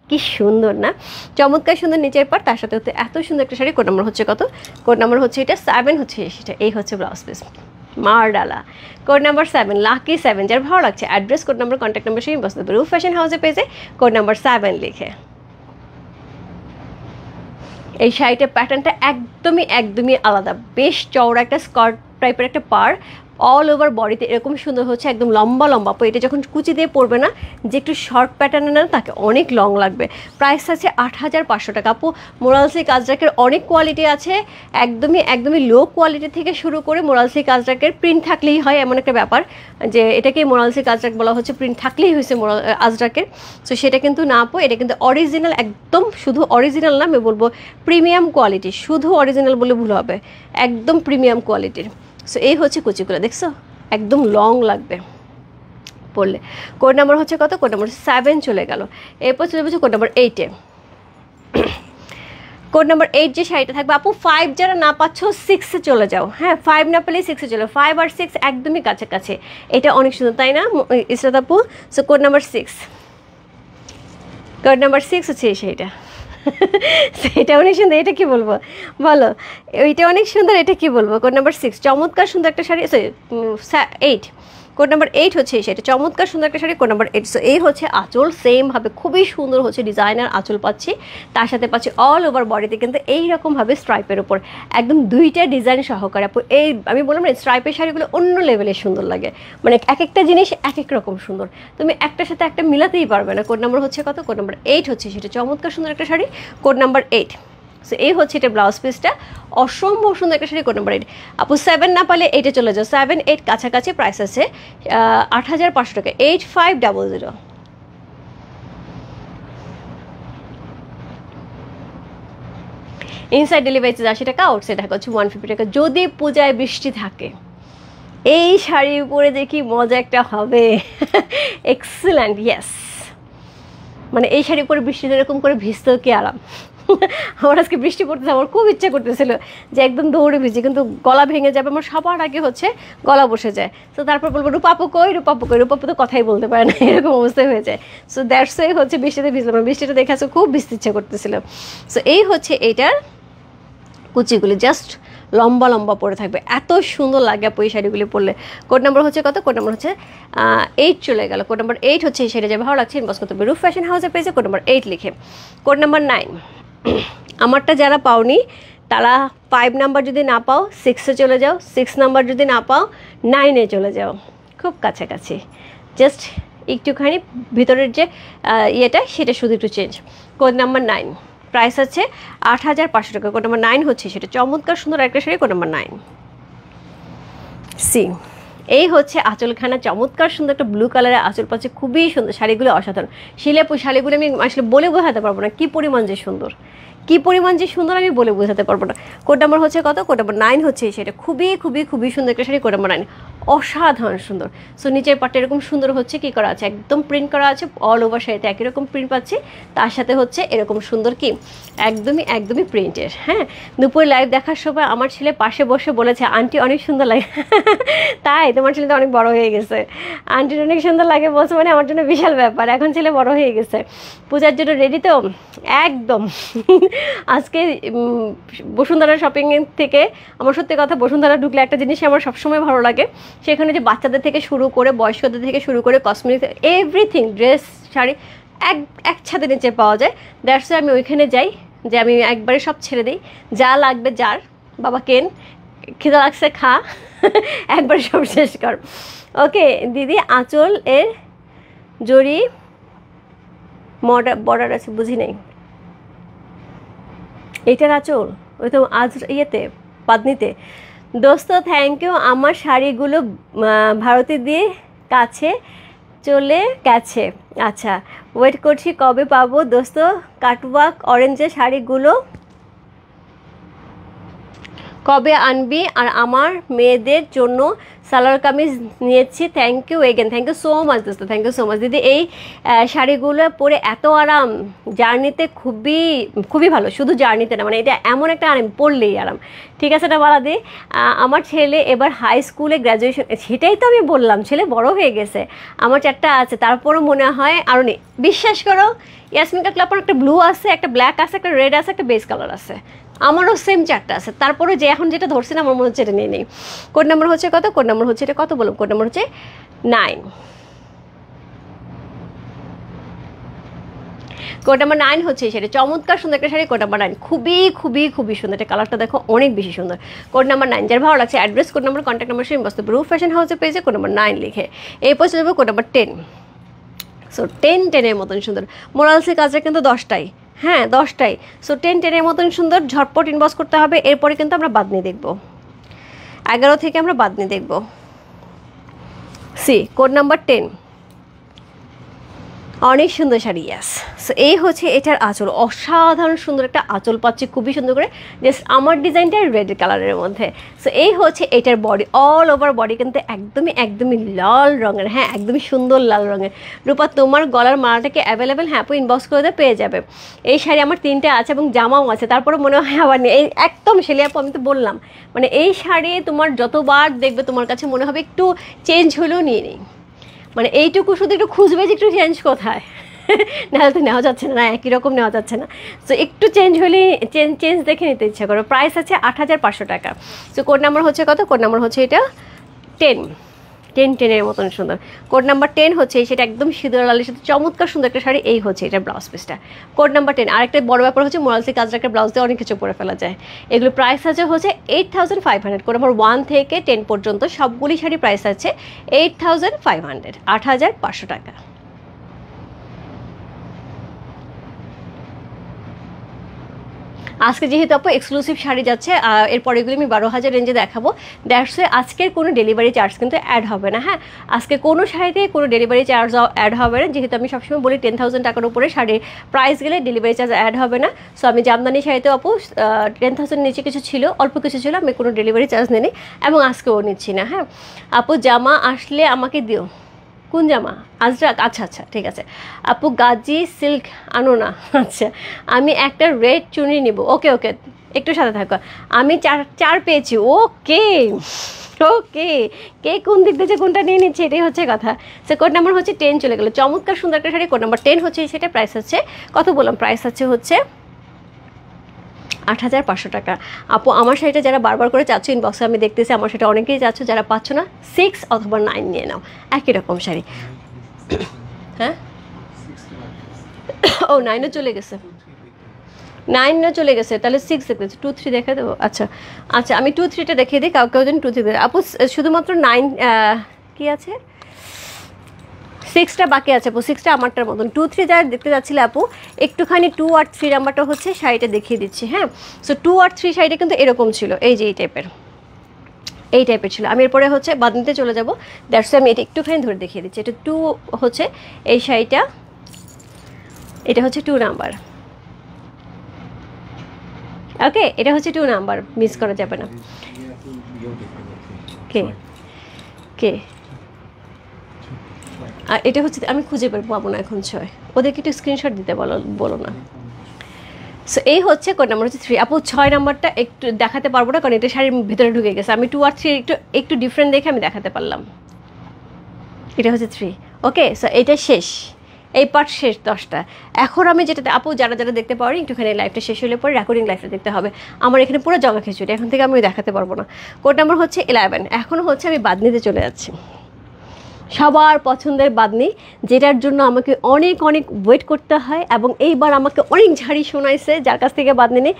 A: কি সুন্দর না, চমৎকার সুন্দর নিচের পার, তার সাথে হচ্ছে এত সুন্দর একটা শাড়ি। কোড নাম্বার হচ্ছে কত? কোড নাম্বার হচ্ছে এটা 7 হচ্ছে সেটা। এই হচ্ছে ব্লাউজ পিস, মারডালা। Code number 7, lucky 7। যার ভালো লাগছে address, code number, contact number সেই বসতে পারে রূপ ফ্যাশন হাউসে পেজে কোড নাম্বার 7 লিখে। এই শাড়িটার প্যাটার্নটা একদমই আলাদা, বেশ চওড়া একটা স্কার্ট টাইপের একটা পার, অল ওভার বডিতে এরকম সুন্দর হচ্ছে, একদম লম্বা লম্বা। আপু এটা যখন কুচি দিয়ে পরবে না, যে একটু শর্ট প্যাটার্নে না তাকে অনেক লং লাগবে। প্রাইস আছে 8500 টাকা। আপু মোরালসি কাজরাকের অনেক কোয়ালিটি আছে, একদমই লো কোয়ালিটি থেকে শুরু করে মোরালসি কাজরাকের প্রিন্ট থাকলেই হয়, এমন একটা ব্যাপার যে এটাকেই মোরালসি কাজরাক বলা হচ্ছে, প্রিন্ট থাকলেই হয়েছে আজরাকের। সো সেটা কিন্তু না আপু, এটা কিন্তু অরিজিনাল, একদম শুধু অরিজিনাল না, আমি বলবো প্রিমিয়াম কোয়ালিটি, শুধু অরিজিনাল বলে ভুল হবে, একদম প্রিমিয়াম কোয়ালিটির। সো এই হচ্ছে কুচিগুলো, দেখছো একদম লং লাগবে পড়লে। কোড নাম্বার হচ্ছে কত? কোড নাম্বার 7 চলে গেল। এরপর চলে যাচ্ছে কোড নাম্বার 8-এ। কোড নাম্বার 8 যে শাড়িটা থাকবে আপু, 5 যারা না পাচ্ছ 6-এ চলে যাও, হ্যাঁ 5 না পেলে 6-এ চলে, 5 আর 6 একদমই কাছাকাছি। এটা অনেক সুন্দর তাই না ইসরাত আপু? So code number 6, code number 6 হচ্ছে এই শাড়িটা। সেটা অনেক সুন্দর, এটা কি বলবো বলো, ওইটা অনেক সুন্দর, এটা কি বলবো? কোড নাম্বার 6 চমৎকার সুন্দর একটা শাড়ি, 8 কোড নাম্বার 8 হচ্ছে এই শাড়িটা, চমৎকার সুন্দর একটা শাড়ি, কোড নাম্বার 8। সো এই হচ্ছে আঁচল, সেমভাবে খুবই সুন্দর হচ্ছে ডিজাইনার আঁচল পাচ্ছি, তার সাথে পাচ্ছি অল ওভার বডিতে কিন্তু এইরকমভাবে স্ট্রাইপের উপর একদম 2টা ডিজাইন সহকারে। আপু এই আমি বললাম না, স্ট্রাইপের শাড়িগুলো অন্য লেভেলে সুন্দর লাগে, মানে এক একটা জিনিস এক এক রকম সুন্দর, তুমি একটার সাথে একটা মিলাতেই পারবে না। কোড নাম্বার হচ্ছে কত? কোড নাম্বার 8 হচ্ছে সেটা, চমৎকার সুন্দর একটা শাড়ি, কোড নাম্বার 8। সো এই হচ্ছে এটা ব্লাউজ পিসটা, অসম্ভব সুন্দর একটা শাড়ি, কোড নাম্বার 8। আপু 7 না পারলে 8-এ চলে যাও, 7-8 কাছাকাছি, প্রাইস আছে 8500 টাকা, 8500। ইনসাইড ডেলিভারি 80 টাকা, আউটসাইড ঢাকা হচ্ছে 150 টাকা। যদি পূজায় বৃষ্টি থাকে, এই শাড়ি পরে দেখি মজা একটা হবে। এক্সেলেন্ট, ইয়েস, মানে এই শাড়ি পরে বৃষ্টিতে এরকম করে ভিজতেও কি আরাম। আমার আজকে বৃষ্টি পড়তেছে, আমার খুব ইচ্ছা করতেছিল যে একদম দৌড়ে ভিজি, কিন্তু গলা ভেঙে যাবে আমার, সবার আগে হচ্ছে গলা বসে যায়। তো তারপর বলবো রূপাপু কই, রূপাপু কই, রূপাপু তো কথাই বলতে পারে না, এরকম অবস্থায় হয়ে যায়। সো দ্যাটস ওয়াই হচ্ছে বৃষ্টিতে ভিজলাম, বৃষ্টিটা দেখে আসলে খুব ভিজতে ইচ্ছা করতেছিল। সো এই হচ্ছে এইটার কুচিগুলি জাস্ট লম্বা লম্বা পরে থাকবে, এত সুন্দর লাগে আপু এই শাড়িগুলি পরলে। কোড নাম্বার হচ্ছে কত? কোড নাম্বার হচ্ছে 8 চলে গেল। কোড নাম্বার 8 হচ্ছে এই শাড়ি যাবে, ভালো লাগছে ইনবক্স করতে হবে রূপ ফ্যাশন হাউসের পেজে কোড নাম্বার 8 লিখে। কোড নাম্বার 9, আমারটা যারা পাওনি তারা 5 নাম্বার যদি না পাও 6-এ চলে যাও, 6 নাম্বার যদি না পাও 9-এ চলে যাও, খুব কাছাকাছি, জাস্ট একটুখানি ভিতরের যে ইয়েটা সেটা শুধু একটু চেঞ্জ। কোড নাম্বার 9, প্রাইস আছে 8,500 টাকা। কোড নাম্বার 9 হচ্ছে সেটা, চমৎকার সুন্দর একটা শাড়ি। কোড নাম্বার 9 সি, এই হচ্ছে আঁচলখানা, চমৎকার সুন্দর একটা ব্লু কালারের আঁচল পাচ্ছে, খুবই সুন্দর শাড়িগুলো, অসাধারণ। শিলেপু শাড়িগুলো আমি আসলে বলে বোঝাতে পারবো না কী পরিমাণ যে সুন্দর, কী পরিমাণ যে সুন্দর আমি বলে বোঝাতে পারবো না। কোড নাম্বার হচ্ছে কত? কোড নাম্বার 9 হচ্ছে সেটা, খুবই খুবই খুবই সুন্দর একটা শাড়ি। কোড নাম্বার 9 অসাধারণ সুন্দর। সো নিচের পাটটা এরকম সুন্দর হচ্ছে, কী করা আছে, একদম প্রিন্ট করা আছে, অল ওভার শাড়িতে একই রকম প্রিন্ট পাচ্ছি, তার সাথে হচ্ছে এরকম সুন্দর কি একদমই একদমই প্রিন্টের। হ্যাঁ, দুপুরে লাইভ দেখার সময় আমার ছেলে পাশে বসে বলেছে আন্টি অনেক সুন্দর লাগে। তাই তোমার ছেলে তো অনেক বড় হয়ে গেছে, আন্টির অনেক সুন্দর লাগে বলছে, মানে আমার জন্য বিশাল ব্যাপার, এখন ছেলে বড় হয়ে গেছে, পূজার জন্য রেডি তো একদম। আজকে বসুন্ধরা শপিং থেকে আমার সত্যি কথা, বসুন্ধরা ঢুকলে একটা জিনিস আমার সবসময় ভালো লাগে, সেখানে যে বাচ্চাদের থেকে শুরু করে বয়স্কদের থেকে শুরু করে কসমেটিক্স এভরিথিং, ড্রেস শাড়ি এক ছাদের নিচে পাওয়া যায়। দ্যাটস আমি ওইখানে যাই, যে আমি একবারে সব ছেড়ে দিই, যা লাগবে যার বাবা কেন, খিদা লাগছে খা, একবারে সব শেষ কর। ওকে দিদি, আঁচল এর জরি বর্ডার আছে, বুঝি নেই এইটার আঁচল, ওই তো আজ ইয়েতে পাদনিতে। দোস্ত থ্যাংক ইউ, আমার শাড়িগুলো ভারতী দিয়ে কাছে চলে গেছে। আচ্ছা ওয়েট করছি কবে পাবো দোস্ত কাটওয়ার্ক অরেঞ্জের শাড়িগুলো, কবে আনবি? আর আমার মেয়েদের জন্য সালোয়ার কামিজ নিয়েছি। Thank you again, thank you so much দোস্ত, থ্যাংক ইউ সো মাচ দিদি। এই শাড়িগুলো পরে এত আরাম, জার্নিতে খুবই খুবই ভালো, শুধু জার্নিতে না, মানে এটা এমন একটা আরাম, পরলেই আরাম। ঠিক আছে, এটা বলা দিই। আমার ছেলে এবার হাই স্কুলে গ্র্যাজুয়েশন, সেটাই তো আমি বললাম, ছেলে বড় হয়ে গেছে, আমার 4টা আছে, তারপরও মনে হয় আরও নেই। বিশ্বাস করো ইয়াসমিন কাকলাপার একটা ব্লু আছে, একটা ব্ল্যাক আছে, একটা রেড আছে, একটা বেস কালার আছে, আমারও সেম 4টা আছে, তারপরে যে এখন যেটা ধরছে না আমার মনে হচ্ছে এটা নিয়ে নেই। কোড নাম্বার হচ্ছে কত? কোড নাম্বার হচ্ছে এটা কত বলুন? কোড নাম্বার হচ্ছে 9। কোড নাম্বার 9 হচ্ছে সেটা, চমৎকার সুন্দর একটা শাড়ি। কোড নাম্বার 9 খুবই খুবই খুবই সুন্দর, এটা কালারটা দেখো অনেক বেশি সুন্দর। কোড নাম্বার 9 যার ভালো লাগছে address, code number, contact number সেই বস্তু রূপ ফ্যাশন হাউসের পেজে কোড নাম্বার 9 লিখে এই পৌঁছে যাবে। কোড নাম্বার 10, সো 10-10-এর মতন সুন্দর। মোরালসি কাজটা কিন্তু 10টাই, হ্যাঁ 10টাই। সো 10-10-এর মতন সুন্দর, ঝটপট ইনবক্স করতে হবে। এরপরে কিন্তু আমরা বাদনি দেখব, 11 থেকে আমরা বাদনি দেখব। সি কোড নাম্বার 10, অনেক সুন্দর শাড়ি। ইয়াস, সো এই হচ্ছে এটার আঁচল, অসাধারণ সুন্দর একটা আঁচল পাচ্ছি, খুবই সুন্দর করে, জাস্ট আমার ডিজাইনটা রেড কালারের মধ্যে। সো এই হচ্ছে এটার বডি, অল ওভার বডি কিন্তু একদমই একদমই লাল রঙের, হ্যাঁ একদমই সুন্দর লাল রঙের। রূপা তোমার গলার মালাটা কি অ্যাভেলেবেল? হ্যাঁ আপু ইনবক্স করে পেয়ে যাবে। এই শাড়ি আমার 3টে আছে এবং জামাও আছে, তারপরে মনে হয় আবার নেই, এই একদম সেলে আপু, আমি তো বললাম মানে এই শাড়ি তোমার যতবার দেখবে তোমার কাছে মনে হবে একটু চেঞ্জ হলেও নিয়ে নেই, মানে এইটুকু শুধু একটু খুঁজবে যে একটু চেঞ্জ কোথায়, নাহলে তো নেওয়া যাচ্ছে না, একই রকম নেওয়া যাচ্ছে না। সো একটু চেঞ্জ হলে চেঞ্জ দেখে নিতে ইচ্ছা করো। প্রাইস আছে 8,500 টাকা। সো কোড নাম্বার হচ্ছে কত? কোড নাম্বার হচ্ছে এটা 10-10-10-এর মতন সুন্দর। কোড নাম্বার 10 হচ্ছে সেটা, একদম সিঁদুর লালের সাথে চমৎকার সুন্দর একটা শাড়ি। এই হচ্ছে এটা ব্লাউজ পিসটা, কোড নাম্বার 10। আরেকটা বড় ব্যাপার হচ্ছে মোরালসি কাজটা একটা ব্লাউজ দিয়ে অনেক কিছু পরে ফেলা যায়। এগুলো প্রাইস আছে হচ্ছে 8,500। কোড নাম্বার 1 থেকে 10 পর্যন্ত সবগুলি শাড়ি প্রাইস আছে 8,500, 8,500 টাকা। আজকে যেহেতু আপু এক্সক্লুসিভ শাড়ি যাচ্ছে, এরপর এগুলো আমি 12,000 রেঞ্জে দেখাবো। দ্যাটস ওয়ে আজকের কোনো ডেলিভারি চার্জ কিন্তু অ্যাড হবে না। হ্যাঁ, আজকে কোনো শাড়িতে কোনো ডেলিভারি চার্জ অ্যাড হবে না, যেহেতু আমি সবসময় বলি 10,000 টাকার উপরে শাড়ির প্রাইস গেলে ডেলিভারি চার্জ অ্যাড হবে না। সো আমি জামদানি শাড়িতে আপু 10,000 নিচে কিছু ছিল, অল্প কিছু ছিল, আমি কোনো ডেলিভারি চার্জ নিই এবং আজকেও নিচ্ছি না। হ্যাঁ আপু, জামা আসলে আমাকে দিও। কোন জামা? আজরাক? আচ্ছা আচ্ছা ঠিক আছে। আপু গাজি সিল্ক আনো না। আচ্ছা আমি একটা রেড চুনি নিব। ওকে ওকে, একটু সাথে থাকো। আমি চার পেয়েছি। ওকে ওকে, কে কোন দিক থেকে কোনটা নিয়ে নিচ্ছে এটাই হচ্ছে কথা। সে কোড নাম্বার হচ্ছে 10 চলে গেলো। চমৎকার সুন্দর একটা শাড়ি, কোড নাম্বার 10 হচ্ছে সেটা। প্রাইস হচ্ছে কত বললাম? প্রাইস হচ্ছে 8,500 টাকা। আপু আমার শাড়িটা যারা বারবার করে চাচ্ছ ইনবক্সে আমি দেখতেছি, আমার সেটা অনেকেই চাচ্ছ, যারা পাচ্ছ না 6 অথবা 9 নিয়ে নাও, একই রকম শাড়ি। হ্যাঁ ও 9ও চলে গেছে, 9ও চলে গেছে, তাহলে 6 দেখতেছি, 2 3 দেখে দেবো। আচ্ছা আচ্ছা, আমি 2 3টা দেখিয়ে দিই, কাউকে যেন 2 3 আপু শুধুমাত্র 9 কি আছে 6টা বাকি আছে আপু, 6টা আমারটার মতন। 2 3 যারা দেখতে যাচ্ছিলে আপু একটুখানি 2 আর 3 নাম্বারটা হচ্ছে শাড়িটা দেখিয়ে দিচ্ছি। হ্যাঁ, সো 2 আর 3 শাড়িটা কিন্তু এরকম ছিল, এই যে এই টাইপের ছিল। আমি এরপরে হচ্ছে বাদনিতে চলে যাব, দ্যাটস আমি এটা একটুখানি ধরে দেখিয়ে দিচ্ছি। এটা 2 হচ্ছে এই শাড়িটা, এটা হচ্ছে 2 নাম্বার। ওকে, এটা হচ্ছে 2 নাম্বার, মিস করা যাবে না। কে কে আর এটা হচ্ছে আমি খুঁজে পাবো না এখন 6, ওদেরকে একটু স্ক্রিনশট দিতে বলো না। সো এই হচ্ছে কোড নাম্বার হচ্ছে 3 আপু। 6 নাম্বারটা একটু দেখাতে পারবো না, কারণ এটা শাড়ির ভিতরে ঢুকে গেছে। আমি 2 আর 3 একটু ডিফারেন্ট দেখে আমি দেখাতে পারলাম। এটা হচ্ছে 3। ওকে, সো এটা শেষ, এই পার্ট শেষ 10টা। এখন আমি যেটা আপু যারা দেখতে পারি একটুখানি লাইভটা শেষ হলে পরে রেকর্ডিং লাইভটা দেখতে হবে। আমার এখানে পুরো জগা খিচুড়ি, এখন থেকে আমি দেখাতে পারবো না। কোড নাম্বার হচ্ছে 11। এখন হচ্ছে আমি বাদনিতে চলে যাচ্ছি, সবার পছন্দের বাদনি, যেটার জন্য আমাকে অনেক ওয়েট করতে হয়, এবং এইবার আমাকে অনেক ঝাড়ি শোনাইছে যার কাছ থেকে বাদনি নেই।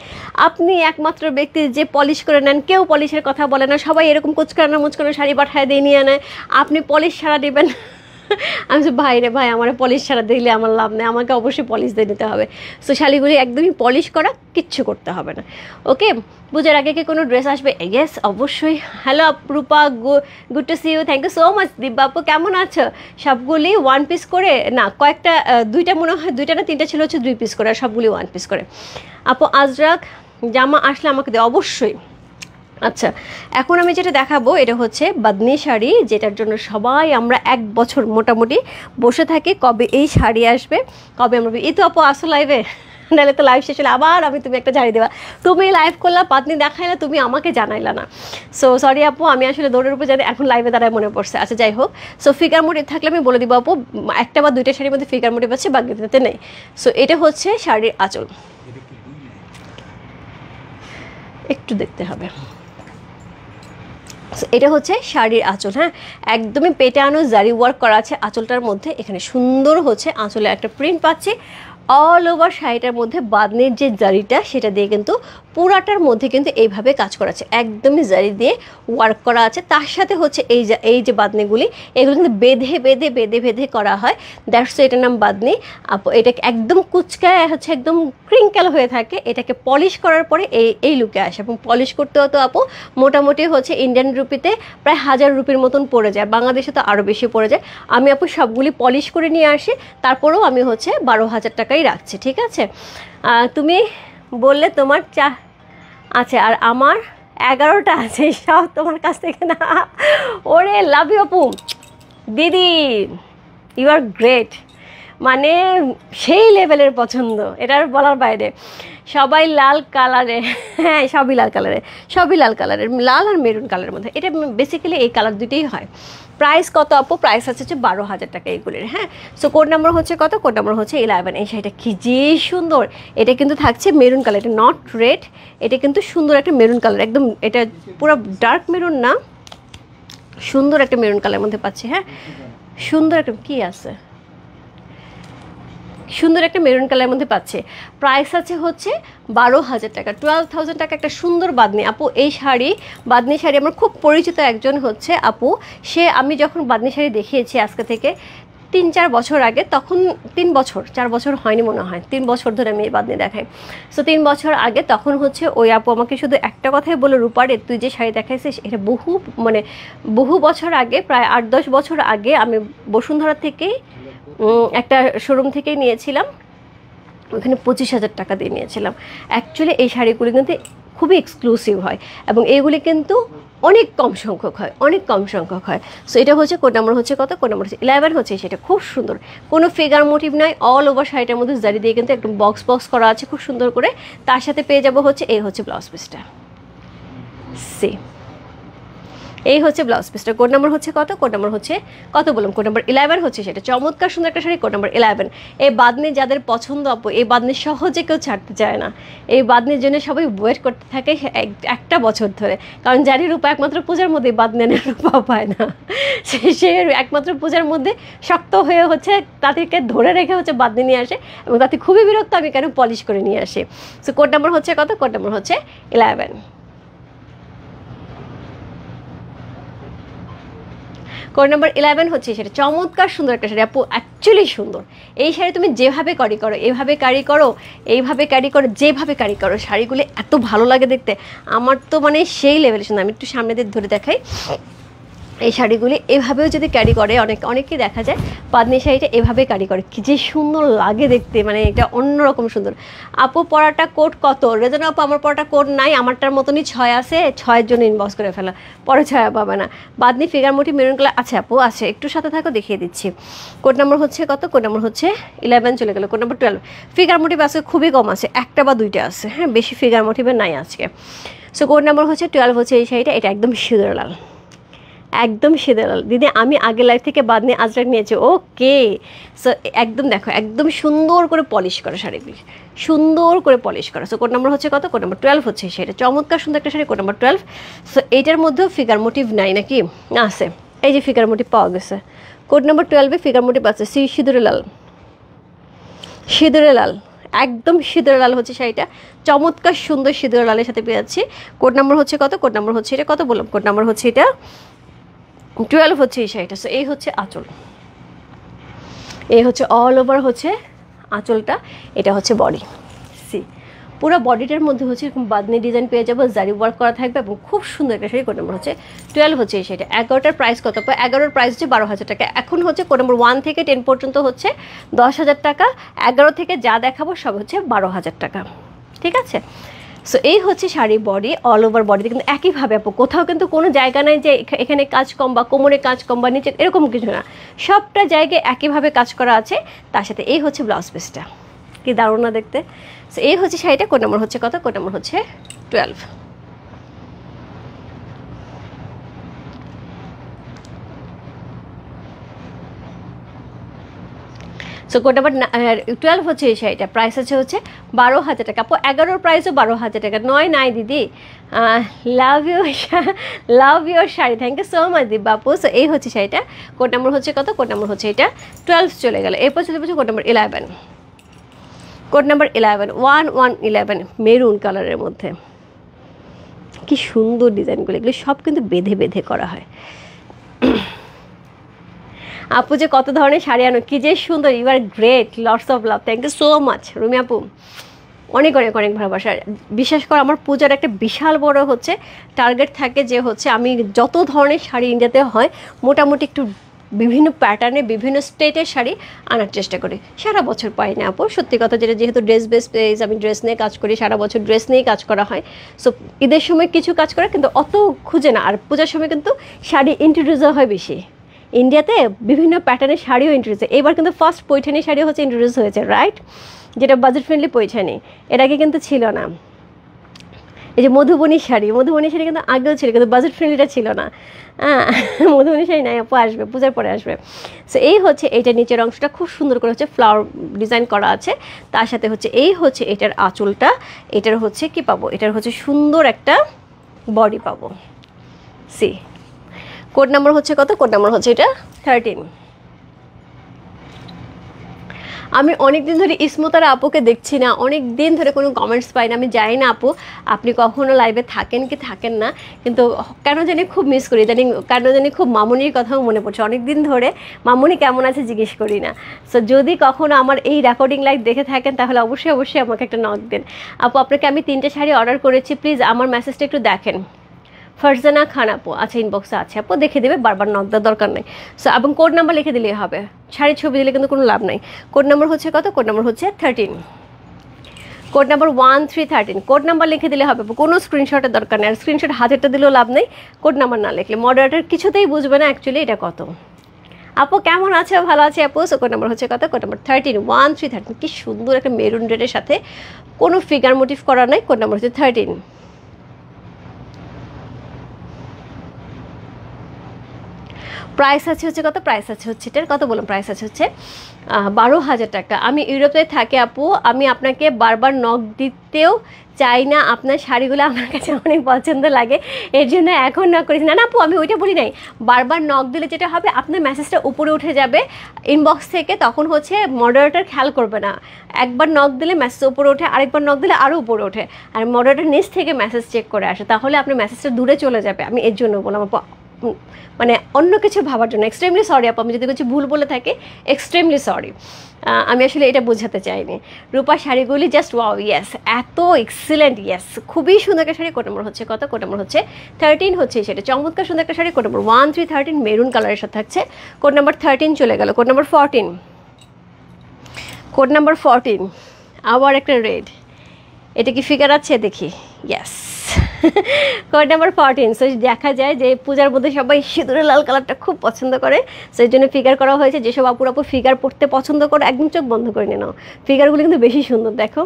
A: আপনি একমাত্র ব্যক্তি যে পলিশ করে নেন, কেউ পলিশের কথা বলে না, সবাই এরকম কুচকানো মুচকানো শাড়ি পাঠায় দিয়ে নিয়ে নেয়, আপনি পলিশ ছাড়া দেবেন। আমি যে ভাই রে ভাই, আমার পলিশ ছাড়া দিলে আমার লাভ নেই, আমাকে অবশ্যই পলিশ দিয়ে নিতে হবে। সো শাড়িগুলি একদমই পলিশ করা, কিচ্ছু করতে হবে না। ওকে, পূজার আগে কি কোনো ড্রেস আসবে? ইয়েস অবশ্যই। Hello Rupa, good to see you, thank you so much. Divya আপু কেমন আছো? সবগুলি 1 পিস করে না, কয়েকটা 2টা মনে হয়, 2টা না 3টা ছিল হচ্ছে 2 পিস করে, আর সবগুলি 1 পিস করে। আপু আজরাক জামা আসলে আমাকে দে, অবশ্যই। আচ্ছা, এখন আমি যেটা দেখাবো এটা হচ্ছে বাদনি শাড়ি, যেটার জন্য সবাই আমরা 1 বছর মোটামুটি বসে থাকি, কবে এই শাড়ি আসবে, কবে আমরা। এই তো আপু আসো লাইভে, নাহলে তো লাইভ শেষ হলে আবার তুমি একটা ঝাড়ি দেবা। তুমি লাইভ করলা, বাদনি দেখাইলা, তুমি আমাকে জানাইলা না। সো সরি আপু, আমি আসলে দৌড়ের উপর জানি, এখন লাইভে দাঁড়ায় মনে পড়ছে। আচ্ছা যাই হোক, সো ফিগার মোটিভ থাকলে আমি বলে দিব আপু, 1টা বা 2টা শাড়ির মধ্যে ফিগার মোটিভ আছে, বাকিতে নেই। সো এটা হচ্ছে শাড়ির আঁচল, একটু দেখতে হবে। এটা হচ্ছে শাড়ির আঁচল। হ্যাঁ, একদমই পেটানো জারি ওয়ার্ক করা আছে আঁচলটার মধ্যে। এখানে সুন্দর হচ্ছে আঁচলে একটা প্রিন্ট পাচ্ছি, অল ওভার শাড়িটার মধ্যে বাদনির যে জারিটা সেটা দিয়ে কিন্তু পুরাটার মধ্যে কিন্তু এইভাবে কাজ করা আছে, একদমই জারি দিয়ে ওয়ার্ক করা আছে। তার সাথে হচ্ছে এই যে বাদনিগুলি, এগুলো কিন্তু বেঁধে করা হয়, দ্যাটস এটার নাম বাদনি। আপু এটা একদম কুচকায় হচ্ছে একদম ক্রিঙ্কেল হয়ে থাকে, এটাকে পলিশ করার পরে এই লুকে আসে। এবং পলিশ করতে হতো আপু মোটামুটি হচ্ছে ইন্ডিয়ান রুপিতে প্রায় 1000 রুপির মতন পড়ে যায়, বাংলাদেশে তো আরও বেশি পড়ে যায়। আমি আপু সবগুলি পলিশ করে নিয়ে আসি, তারপরেও আমি হচ্ছে 12,000 টাকাই রাখছি, ঠিক আছে। তুমি বললে তোমার আছে আর আমার 11টা আছে, সব তোমার কাছ থেকে না। ওরে লাভ ইউ আপু, দিদি ইউ আর গ্রেট, মানে সেই লেভেলের পছন্দ, এটার বলার বাইরে। সবাই লাল কালারে, হ্যাঁ সবই লাল কালারের, লাল আর মেরুন কালারের মধ্যে। এটা বেসিক্যালি এই কালার দুটোই হয়। প্রাইস কত আপু? প্রাইস আছে হচ্ছে 12,000 টাকা এইগুলির। হ্যাঁ, সো কোড নাম্বার হচ্ছে কত? কোড নাম্বার হচ্ছে 11। এই শাড়িটা কি যে সুন্দর, এটা কিন্তু থাকছে মেরুন কালার, এটা নট রেড, এটা কিন্তু সুন্দর একটা মেরুন কালার, একদম এটা পুরো ডার্ক মেরুন না, সুন্দর একটা মেরুন কালারের মধ্যে পাচ্ছি। হ্যাঁ, সুন্দর একটা কি আছে, সুন্দর একটা মেরুন কালারের মধ্যে পাচ্ছে। প্রাইস আছে হচ্ছে 12,000 টাকা, 12,000 টাকা একটা সুন্দর বাদনি। আপু এই বাদনি শাড়ি আমার খুব পরিচিত একজন হচ্ছে আপু, আমি যখন বাদনি শাড়ি দেখিয়েছি আজকে থেকে 3-4 বছর আগে, তখন 4 বছর হয়নি মনে হয়, 3 বছর ধরে আমি এই বাদনি দেখাই। সো 3 বছর আগে তখন হচ্ছে ওই আপু আমাকে শুধু একটা কথাই বলে, রূপারে তুই যে শাড়ি দেখাইছিস এটা বহু বছর আগে, প্রায় 8-10 বছর আগে আমি বসুন্ধরা থেকেই একটা শোরুম থেকেই নিয়েছিলাম, ওখানে 25,000 টাকা দিয়ে নিয়েছিলাম। অ্যাকচুয়ালি এই শাড়িগুলি কিন্তু খুবই এক্সক্লুসিভ হয়, এবং এইগুলি কিন্তু অনেক কম সংখ্যক হয়। সো এটা হচ্ছে কোড নাম্বার হচ্ছে কত? কোড নাম্বার হচ্ছে 11 হচ্ছে। সেটা খুব সুন্দর, কোনো ফিগার মোটিভ নাই, অল ওভার শাড়িটার মধ্যে জারি দিয়ে কিন্তু একদম বক্স করা আছে খুব সুন্দর করে। তার সাথে পেয়ে যাবো হচ্ছে এই হচ্ছে ব্লাউজ পিসটা, সি এই হচ্ছে ব্লাউজ পিসটা। কোড নাম্বার হচ্ছে কত? কোড নাম্বার হচ্ছে কত বললাম? কোড নাম্বার 11 হচ্ছে সেটা। চমৎকার সুন্দর একটা শাড়ি, কোড নাম্বার 11। এই বাদনি যাদের পছন্দ আপু, এই বাদনি সহজে কেউ ছাড়তে চায় না। এই বাদনির জন্য সবাই ওয়েট করতে থাকে একটা বছর ধরে, কারণ জানি রূপা একমাত্র পূজার মধ্যে বাদনি এনে রূপা পায় না। সে একমাত্র পূজার মধ্যে শক্ত হয়ে হচ্ছে তাদেরকে ধরে রেখে হচ্ছে বাদনি নিয়ে আসে, এবং তাতে খুবই বিরক্ত আমি কেন পলিশ করে নিয়ে আসি। সো কোড নাম্বার হচ্ছে কত? কোড নাম্বার হচ্ছে 11। কোড নাম্বার 11 হচ্ছে সেটা। চমৎকার সুন্দর একটা শাড়ি আপু, অ্যাকচুয়ালি সুন্দর। এই শাড়ি তুমি যেভাবে ক্যারি করো, এইভাবে ক্যারি করো, এইভাবে ক্যারি করো, যেভাবে ক্যারি করো, শাড়িগুলি এত ভালো লাগে দেখতে। আমার তো মানে সেই লেভেলের সুন্দর। আমি একটু সামনে দিয়ে ধরে দেখাই। এই শাড়িগুলি এভাবেও যদি ক্যারি করে, অনেকেই দেখা যায় বাদনি শাড়িটা এভাবে ক্যারি করে, কি যে সুন্দর লাগে দেখতে, মানে এটা অন্যরকম সুন্দর। আপু পরাটা কোড কত? রেজানা আপু আমার পরাটা কোড নাই, আমারটার মতনই 6 আছে, 6-এর জন্য ইনবক্স করে ফেলা, পরে 6 পাবে না। বাদনি ফিগার মুটি মেরুন কালার আছে আপু, আছে, একটু সাথে থাকো দেখিয়ে দিচ্ছি। কোড নাম্বার হচ্ছে কত? কোড নাম্বার হচ্ছে 11 চলে গেল। Code number 12। ফিগার মোটিভ আজকে খুবই কম আছে, একটা বা দুইটা আছে, হ্যাঁ, বেশি ফিগার মোটিভের নাই আজকে। সো কোড নাম্বার হচ্ছে 12 হচ্ছে এই শাড়িটা। এটা একদম সিঁদুর লাল, একদম সিঁদুর লাল। দিদি আমি আগের লাইফ থেকে বাদনি আজরাক নিয়েছি। ওকে, সো একদম দেখো, একদম সুন্দর করে পলিশ করা শাড়িগুলি, সুন্দর করে পলিশ করা। সো কোড নাম্বার হচ্ছে কত? কোড নাম্বার 12 হচ্ছে সেটা। চমৎকার সুন্দর একটা শাড়ি, কোড নাম্বার 12। সো এইটার মধ্যেও ফিগার মোটিভ নাই নাকি? আছে, এই যে ফিগার মোটিভ পাওয়া গেছে। কোড নাম্বার 12-এ ফিগার মোটিভ আছে। সিঁদুরে লাল, সিঁদুরে লাল, একদম সিঁদুরে লাল হচ্ছে শাড়িটা। চমৎকার সুন্দর সিঁদুরে লালের সাথে পেয়ে যাচ্ছি। কোড নাম্বার হচ্ছে কত? কোড নাম্বার হচ্ছে এটা কত বললাম? কোড নাম্বার হচ্ছে এটা 12 হচ্ছে এই শাড়িটা। সো এই হচ্ছে আঁচল, এই হচ্ছে অল ওভার হচ্ছে আঁচলটা, এটা হচ্ছে বডি। সি পুরো বডিটার মধ্যে হচ্ছে এরকম বাদনি ডিজাইন পেয়ে যাবো, জারি ওয়ার্ক করা থাকবে এবং খুব সুন্দর একটা শাড়ি। কোড নাম্বার হচ্ছে 12 হচ্ছে এই শাড়িটা। 11টার প্রাইস কত? 11টার প্রাইস হচ্ছে 12,000 টাকা। এখন হচ্ছে কোড নাম্বার 1 থেকে 10 পর্যন্ত হচ্ছে 10,000 টাকা। 11 থেকে যা দেখাবো সব হচ্ছে 12,000 টাকা, ঠিক আছে? সো এই হচ্ছে শাড়ি বডি, অল ওভার বডিতে কিন্তু একইভাবে আপু, কোথাও কিন্তু কোনো জায়গা নাই যে এখানে কাজ কম বা কোমরে কাজ কম বা নিচে, এরকম কিছু না, সবটা জায়গায় একইভাবে কাজ করা আছে। তার সাথে এই হচ্ছে ব্লাউজ পিসটা, কি দারুণ না দেখতে। সো এই হচ্ছে শাড়িটা। কোড নাম্বার হচ্ছে কত? কোড নাম্বার হচ্ছে 12। সো কোড নাম্বার 12 হচ্ছে এই শাড়িটা। প্রাইস হচ্ছে 12,000 টাকা। আপু 11-র প্রাইসও 12,000 টাকা। 9 নাই দিদি। Love you, love your sari, thank you so much দি বাপু। সো এই হচ্ছে শাড়িটা। কোড নাম্বার হচ্ছে কত? কোড নাম্বার হচ্ছে এটা 12 চলে গেল। এরপর চলে যাচ্ছে code number 11। Code number 11 1111 maroon কালারের মধ্যে, কি সুন্দর ডিজাইনগুলো, এগুলো সব কিন্তু বেঁধে বেঁধে করা হয়। আপু যে কত ধরনের শাড়ি আনো, কি যে সুন্দর, you are great, lots of love, thank you so much Rumi আপু, অনেক অনেক অনেক ভালোবাসা। বিশ্বাস করো আমার পূজার একটা বিশাল বড় হচ্ছে টার্গেট থাকে যে হচ্ছে আমি যত ধরনের শাড়ি ইন্ডিয়াতে হয় মোটামুটি একটু বিভিন্ন প্যাটার্নে বিভিন্ন স্টেটের শাড়ি আনার চেষ্টা করি। সারা বছর পাই না আপু, সত্যি কথা, যেহেতু ড্রেস বেস পেজ, আমি ড্রেস নিয়ে কাজ করি, সারা বছর ড্রেস নিয়েই কাজ করা হয়। সো ঈদের সময় কিছু কাজ করে কিন্তু অত খুঁজে না, আর পূজার সময় কিন্তু শাড়ি ইন্ট্রোডিউস হয় বেশি। ইন্ডিয়াতে বিভিন্ন প্যাটার্নের শাড়িও ইন্ট্রোডিউস, এবার কিন্তু ফার্স্ট পৈঠানি শাড়ি হচ্ছে ইন্ট্রোডিউস হয়েছে, রাইট, যেটা বাজেট ফ্রেন্ডলি পৈঠানি, এর আগে কিন্তু ছিল না। এই যে মধুবনী শাড়ি, মধুবনী শাড়ি কিন্তু আগেও ছিল, কিন্তু বাজেট ফ্রেন্ডলিটা ছিল না। হ্যাঁ, মধুবনী শাড়ি নাই আপু, আসবে পূজার পরে আসবে। সো এই হচ্ছে এইটা, নিচের অংশটা খুব সুন্দর করে হচ্ছে ফ্লাওয়ার ডিজাইন করা আছে, তার সাথে হচ্ছে এই হচ্ছে এটার আঁচলটা, এটার হচ্ছে কি পাবো, এটার হচ্ছে সুন্দর একটা বডি পাবো। সি কোড নাম্বার হচ্ছে কত? কোড নাম্বার হচ্ছে এটা 13। আমি অনেক দিন ধরে ইসমতার আপুকে দেখছি না, অনেক দিন ধরে কোনো কমেন্টস পাই না। আমি জানি না আপু আপনি কখনো লাইভে থাকেন কি থাকেন না, কিন্তু কেন জানি খুব মিস করি, জানি কেন জানি খুব মামুনির কথাও মনে পড়ছে। অনেক দিন ধরে মামুনি কেমন আছে জিজ্ঞেস করি না। সো যদি কখনো আমার এই রেকর্ডিং লাইভ দেখে থাকেন তাহলে অবশ্যই অবশ্যই আমাকে একটা নক দেন। আপু আপনাকে আমি 3টে শাড়ি অর্ডার করেছি, প্লিজ আমার মেসেজটা একটু দেখেন। ফারজানা খান আপু, আচ্ছা ইনবক্সে আছে আপু, দেখে দেবে, বারবার নক দেওয়ার দরকার নেই। সো এবং কোড নাম্বার লিখে দিলেই হবে, শাড়ির ছবি দিলে কিন্তু কোনো লাভ নাই। কোড নাম্বার হচ্ছে কত? কোড নাম্বার হচ্ছে 13। কোড নাম্বার 1313, কোড নাম্বার লিখে দিলে হবে, কোনো স্ক্রিনশটের দরকার নেই। আর স্ক্রিনশট হাজারটা দিলেও লাভ নেই, কোড নাম্বার না লিখলে মডারেটর কিছুতেই বুঝবে না অ্যাকচুয়ালি এটা কত। আপু কেমন আছে? ভালো আছে আপু। সো কোড নাম্বার হচ্ছে কত? কোড নাম্বার 13 1313, কি সুন্দর একটা মেরুন রেডের সাথে কোনো ফিগার মোটিভ করা নাই। কোড নাম্বার হচ্ছে 13। প্রাইস আছে হচ্ছে কত, প্রাইস আছে হচ্ছে এটার কত বললাম, প্রাইস আছে হচ্ছে 12,000 টাকা। আমি ইউরোপে থাকি আপু, আমি আপনাকে বারবার নক দিতেও চাই না, আপনার শাড়িগুলো আমার কাছে অনেক পছন্দ লাগে, এর জন্য এখন নক করেছি। না না আপু, আমি ওইটা বলি নাই, বারবার নক দিলে যেটা হবে আপনার মেসেজটা উপরে উঠে যাবে ইনবক্স থেকে, তখন হচ্ছে মডারেটর খেয়াল করবে না। একবার নক দিলে মেসেজ উপরে ওঠে, আরেকবার নক দিলে আরও উপরে ওঠে, আর মডারেটর নিচ থেকে মেসেজ চেক করে আসে, তাহলে আপনি মেসেজটা দূরে চলে যাবে। আমি এর জন্য বললাম আপু, মানে অন্য কিছু ভাবার জন্য। এক্সট্রিমলি সরি আপু, আমি যদি কিছু ভুল বলে থাকি, এক্সট্রিমলি সরি, আমি আসলে এটা বোঝাতে চাইনি। রূপা শাড়িগুলি জাস্ট ওয়াও, ইয়েস, এত এক্সিলেন্ট, ইয়েস, খুবই সুন্দর একটা শাড়ি। কোড নম্বর হচ্ছে কত, কোড নম্বর হচ্ছে 13 হচ্ছে সেটা, চমৎকার সুন্দর একটা শাড়ি। কোড নম্বর 1313 মেরুন কালারের সাথে থাকছে। কোড নম্বর 13 চলে গেল। কোড নম্বর 14, কোড নম্বর 14 আবার একটা রেড, এটা কি ফিগার আছে দেখি, ইয়েস, কোড নাম্বার 14। সো দেখা যায় যে পূজার মধ্যে সবাই সিঁদুরের লাল কালারটা খুব পছন্দ করে, সেই জন্য ফিগার করা হয়েছে। যেসব আপুর ফিগার পড়তে পছন্দ করে একদম চোখ বন্ধ করে নিয়ে নাও, ফিগারগুলো কিন্তু বেশি সুন্দর, দেখো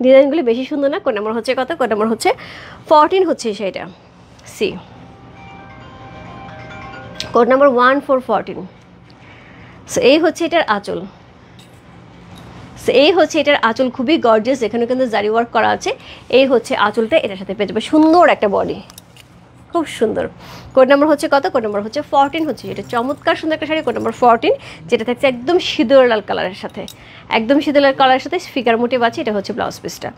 A: ডিজাইনগুলো বেশি সুন্দর না। কোড নাম্বার হচ্ছে কত, কোড নাম্বার হচ্ছে 14 হচ্ছে সেটা, সি কোড নাম্বার 1414। সো এই হচ্ছে এটার আঁচল, এই হচ্ছে এটার আঁচল, খুবই গর্জিয়াস, এখানে কিন্তু জারি ওয়ার্ক করা আছে। এই হচ্ছে আঁচলটা, এটার সাথে পেয়ে যাবে সুন্দর একটা বডি, খুব সুন্দর। কোড নাম্বার হচ্ছে কত, কোড নাম্বার হচ্ছে 14 হচ্ছে এটা, চমৎকার সুন্দর একটা শাড়ি। কোড নাম্বার 14, যেটা থাকছে একদম সিঁদুর লাল কালারের সাথে, একদম সিঁদুর লাল কালারের সাথে ফিগার মোটিভ আছে। এটা হচ্ছে ব্লাউজ পিসটা।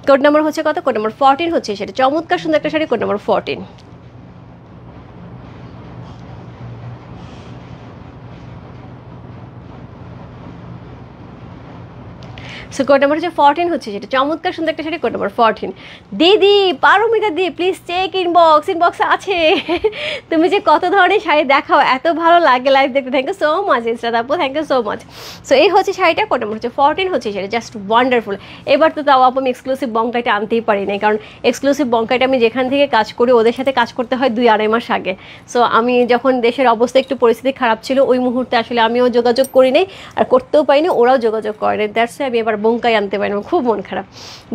A: কোড নাম্বার হচ্ছে কত, কোড নাম্বার 14 হচ্ছে সেটা, চমৎকার সুন্দর একটা sari. Code number 14। So code number হচ্ছে 14 হচ্ছে যেটা, চমৎকার সুন্দর একটা শাড়ি। Code number 14। দিদি পারমিতা দি প্লিজ চেক ইনবক্স, ইনবক্সে আছে। তুমি যে কত ধরনের শাড়ি দেখাও, এত ভালো লাগে লাইভ দেখতে। থ্যাংক ইউ সো মাচ ইনস্টাদ আপু, thank you so much. So এই হচ্ছে শাড়িটা, কোড নাম্বার হচ্ছে 14 হচ্ছে সেটা, জাস্ট ওয়ান্ডারফুল। এবার তো তাও আপু আমি এক্সক্লুসিভ বঙ্কাইটা আনতেই পারি নাই, কারণ এক্সক্লুসিভ বঙ্কাইটা আমি যেখান থেকে কাজ করি ওদের সাথে কাজ করতে হয় 2-2.5 মাস আগে। সো আমি যখন দেশের অবস্থা একটু পরিস্থিতি খারাপ ছিল, ওই মুহূর্তে আসলে আমিও যোগাযোগ করি নাই, আর করতেও পারিনি, ওরাও যোগাযোগ করে নাই। দ্যাটস আমি এবার বঙ্কাই আনতে পারি না, খুব মন খারাপ।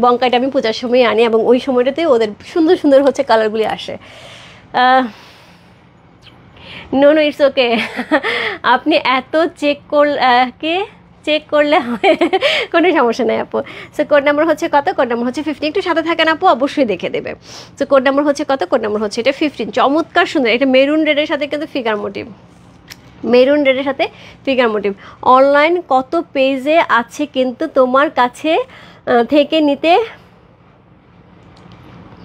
A: বঙ্কাইটা আমি পূজার সময় আনি, এবং ওই সময়টাতে ওদের সুন্দর সুন্দর হচ্ছে কালারগুলি আসে। No no, it's okay. আপনি এত চেক করলে হয়, কোনো সমস্যা নেই আপু। সো কোড নাম্বার হচ্ছে কত, কোড নাম্বার হচ্ছে 15। একটু সাথে থাকেন আপু, অবশ্যই দেখে দেবে। সো কোড নাম্বার হচ্ছে কত, কোড নাম্বার হচ্ছে এটা 15, চমৎকার সুন্দর। এটা মেরুন রেডের সাথে কিন্তু ফিগার মোটিভ, মেরুন রেডের সাথে ফিগার মোটিভ। অনলাইন কত পেজে আছে, কিন্তু তোমার কাছে থেকে নিতে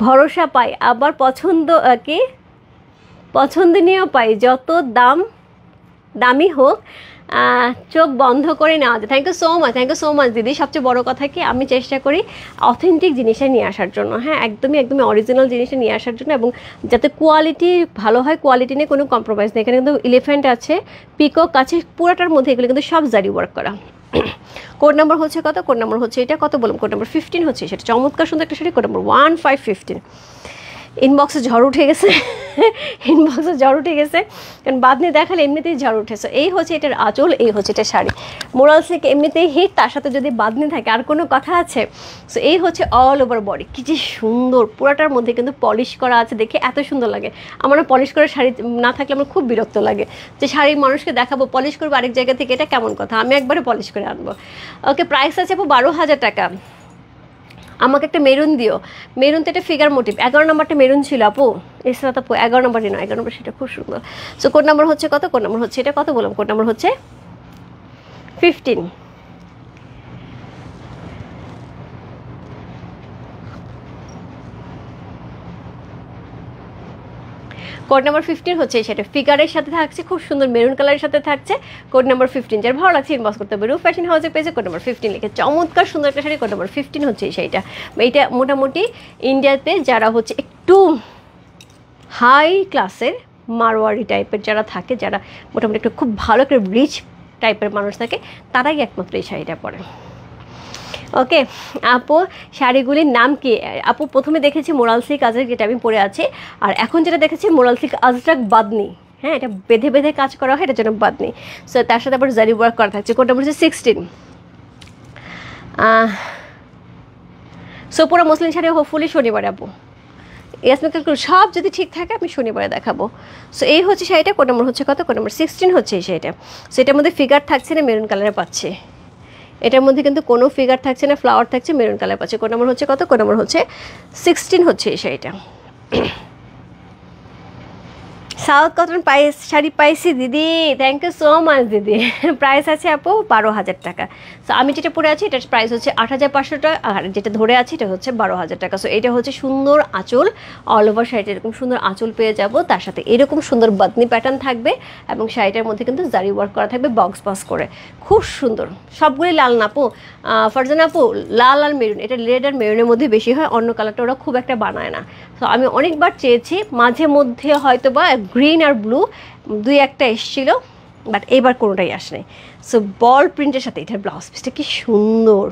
A: ভরসা পাই, আবার পছন্দনীয় পাই, যত দামি হোক চোখ বন্ধ করে নেওয়া যায়। Thank you so much, thank you so much দিদি। সবচেয়ে বড় কথা কি, আমি চেষ্টা করি অথেন্টিক জিনিসটা নিয়ে আসার জন্য, হ্যাঁ, একদমই অরিজিনাল জিনিসটা নিয়ে আসার জন্য, এবং যাতে কোয়ালিটি ভালো হয়, কোয়ালিটি নিয়ে কোনো কম্প্রোমাইজ নেই। এখানে কিন্তু এলিফ্যান্ট আছে, পিকক আছে, পুরোটার মধ্যে এগুলো কিন্তু সব জারি ওয়ার্ক করা। কোড নাম্বার হচ্ছে কত, কোড নাম্বার হচ্ছে এটা কত বলুন, কোড নাম্বার 15 হচ্ছে সেটা, চমৎকার সুন্দর একটা শাড়ি। Code number 1515। ইনবক্সে ঝড় উঠে গেছে, ইনবক্সে ঝড় উঠে গেছে, কারণ বাদনি দেখালে এমনিতেই ঝড় উঠেছে। এই হচ্ছে এটার আঁচল, এই হচ্ছে এটা শাড়ি। মোরাল সিল্ক এমনিতেই হিট, তার সাথে যদি বাদনি থাকে আর কোনো কথা আছে। সো এই হচ্ছে অল ওভার বডি, কি যে সুন্দর, পুরাটার মধ্যে কিন্তু পলিশ করা আছে, দেখে এত সুন্দর লাগে। আমার পলিশ করা শাড়ি না থাকলে আমার খুব বিরক্ত লাগে, যে শাড়ি মানুষকে দেখাবো, পলিশ করবো আরেক জায়গা থেকে, এটা কেমন কথা, আমি একবারে পলিশ করে আনবো। ওকে, প্রাইস আছে আপু 12,000 টাকা। আমাকে একটা মেরুন দিও, মেরুন তো এটা ফিগার মোটিভ। 11 নম্বরটা মেরুন ছিল আপু, এছাড়া আপু 11 নম্বরই নয়, 11 নম্বর সেটা খুব সুন্দর। সো কোড নাম্বার হচ্ছে কত, কোড নাম্বার হচ্ছে এটা কত বললাম, কোড নাম্বার হচ্ছে 15। কোড নাম্বার 15 হচ্ছে সেটা, ফিগারের সাথে থাকছে, খুব সুন্দর মেরুন কালারের সাথে থাকছে। কোড নাম্বার 15, যার ভালো লাগছে ইনবক্স করতে হবে। রূপ ফ্যাশন হাউসে পেয়েছে কোড নাম্বার 15 লিখে, চমৎকার সুন্দর একটা শাড়ি। কোড নাম্বার 15 হচ্ছে এই শাড়িটা। এইটা মোটামুটি ইন্ডিয়াতে যারা হচ্ছে একটু হাই ক্লাসের মারোয়ারি টাইপের যারা থাকে, যারা মোটামুটি একটু খুব ভালো একটা রিচ টাইপের মানুষ থাকে, তারাই একমাত্র এই শাড়িটা পরে। ওকে আপু, শাড়িগুলির নাম কি? আপু প্রথমে দেখেছি মোরাল সিল্ক আজরাক, যেটা আমি পরে আছি, আর এখন যেটা দেখেছি মোরাল সিল্ক আজরাক বাদনি। হ্যাঁ, এটা বেঁধে বেঁধে কাজ করা হয়, এটার জন্য বাদনি। সো তার সাথে আবার জারি ওয়ার্ক করা থাকছে। কোড নাম্বার হচ্ছে 16। সো পুরো মুসলিম শাড়ি হোপফুলি শনিবার আপু, ইয়াসমিন কাকুর সব যদি ঠিক থাকে আমি শনিবারে দেখাবো। সো এই হচ্ছে শাড়িটা, কোড নম্বর হচ্ছে কত, কোড নম্বর 16 হচ্ছে এই শাড়িটা। সো এটার মধ্যে ফিগার থাকছে না, মেরুন কালারে পাচ্ছে। এটার মধ্যে কিন্তু কোনো ফিগার থাকছে না, ফ্লাওয়ার থাকছে, মেরুন কালার পাচ্ছে। কোড নম্বর হচ্ছে কত, কোড নম্বর হচ্ছে 16 হচ্ছে এই শাড়িটা। সাউথ কটন শাড়ি পাইছি দিদি, থ্যাংক ইউ সো মাচ দিদি। প্রাইস আছে আপু 12,000 টাকা। সো আমি যেটা পরে আছি এটার প্রাইস হচ্ছে 8,500 টাকা, আর যেটা ধরে আছি এটা হচ্ছে 12,000 টাকা। সো এটা হচ্ছে সুন্দর আঁচল, অল ওভার শাড়িটা এরকম সুন্দর আঁচল পেয়ে যাব, তার সাথে এরকম সুন্দর বাতনি প্যাটার্ন থাকবে এবং শাড়িটার মধ্যে কিন্তু জারি ওয়ার্ক করা থাকবে বক্স বক্স করে, খুব সুন্দর। সবগুলি লাল না আপু, ফারজানা আপু লাল আর মেরুন, এটা রেড আর মেরুনের মধ্যে বেশি হয়, অন্য কালারটা ওরা খুব একটা বানায় না। তো আমি অনেকবার চেয়েছি, মাঝে মধ্যে হয়তো বা গ্রিন আর ব্লু দুই একটা এসেছিল, বাট এবার কোনোটাই আসেনি। সো বল প্রিন্টের সাথে এটার ব্লাউজ পিসটা কি সুন্দর,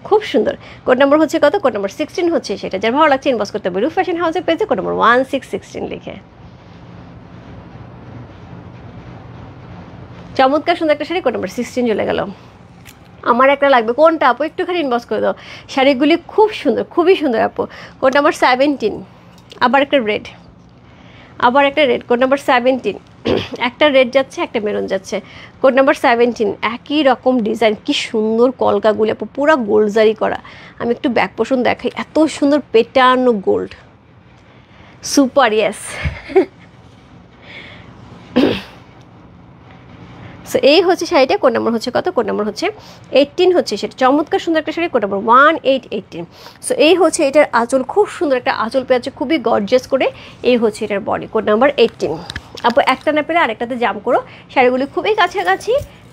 A: খুব সুন্দর। কোড নম্বর হচ্ছে কত, কোড নম্বর 16 হচ্ছে সেটা। যার ভালো লাগছে ইনবক্স করতে হবে রূপ ফ্যাশন হাউসের পেজে কোড নম্বর 1616 লিখে। চমৎকার সুন্দর একটা শাড়ি, কোড নম্বর 16 চলে গেল। আমার একটা লাগবে, কোনটা আপু একটুখানি ইনবক্স করে দাও। শাড়িগুলি খুব সুন্দর, খুবই সুন্দর আপু। কোড নম্বর 17, আবার একটা রেড, আবার একটা রেড, কোড নম্বর 17। একটা রেড যাচ্ছে, একটা মেরুন যাচ্ছে। কোড নম্বর 17, একই রকম ডিজাইন, কি সুন্দর কলকাগুলি আপু, পুরো গোল্ড জারি করা। আমি একটু ব্যাক পোর্শন দেখাই, এত সুন্দর পেটানো গোল্ড, সুপার। ইয়েস। সো এই হচ্ছে শাড়িটা, কোড নম্বর হচ্ছে কত, কোড নম্বর হচ্ছে 18 হচ্ছে সেটা। চমৎকার সুন্দর একটা শাড়ি, কোড নম্বর 1818। সো এই হচ্ছে এটার আঁচল, খুব সুন্দর একটা আঁচল পেয়েছে, খুবই গর্জিয়াস করে। এই হচ্ছে এটার বডি, কোড নম্বর 18। আপু একটা না পেলে আরেকটাতে জাম্প করো, শাড়িগুলি খুবই কাছাকাছি,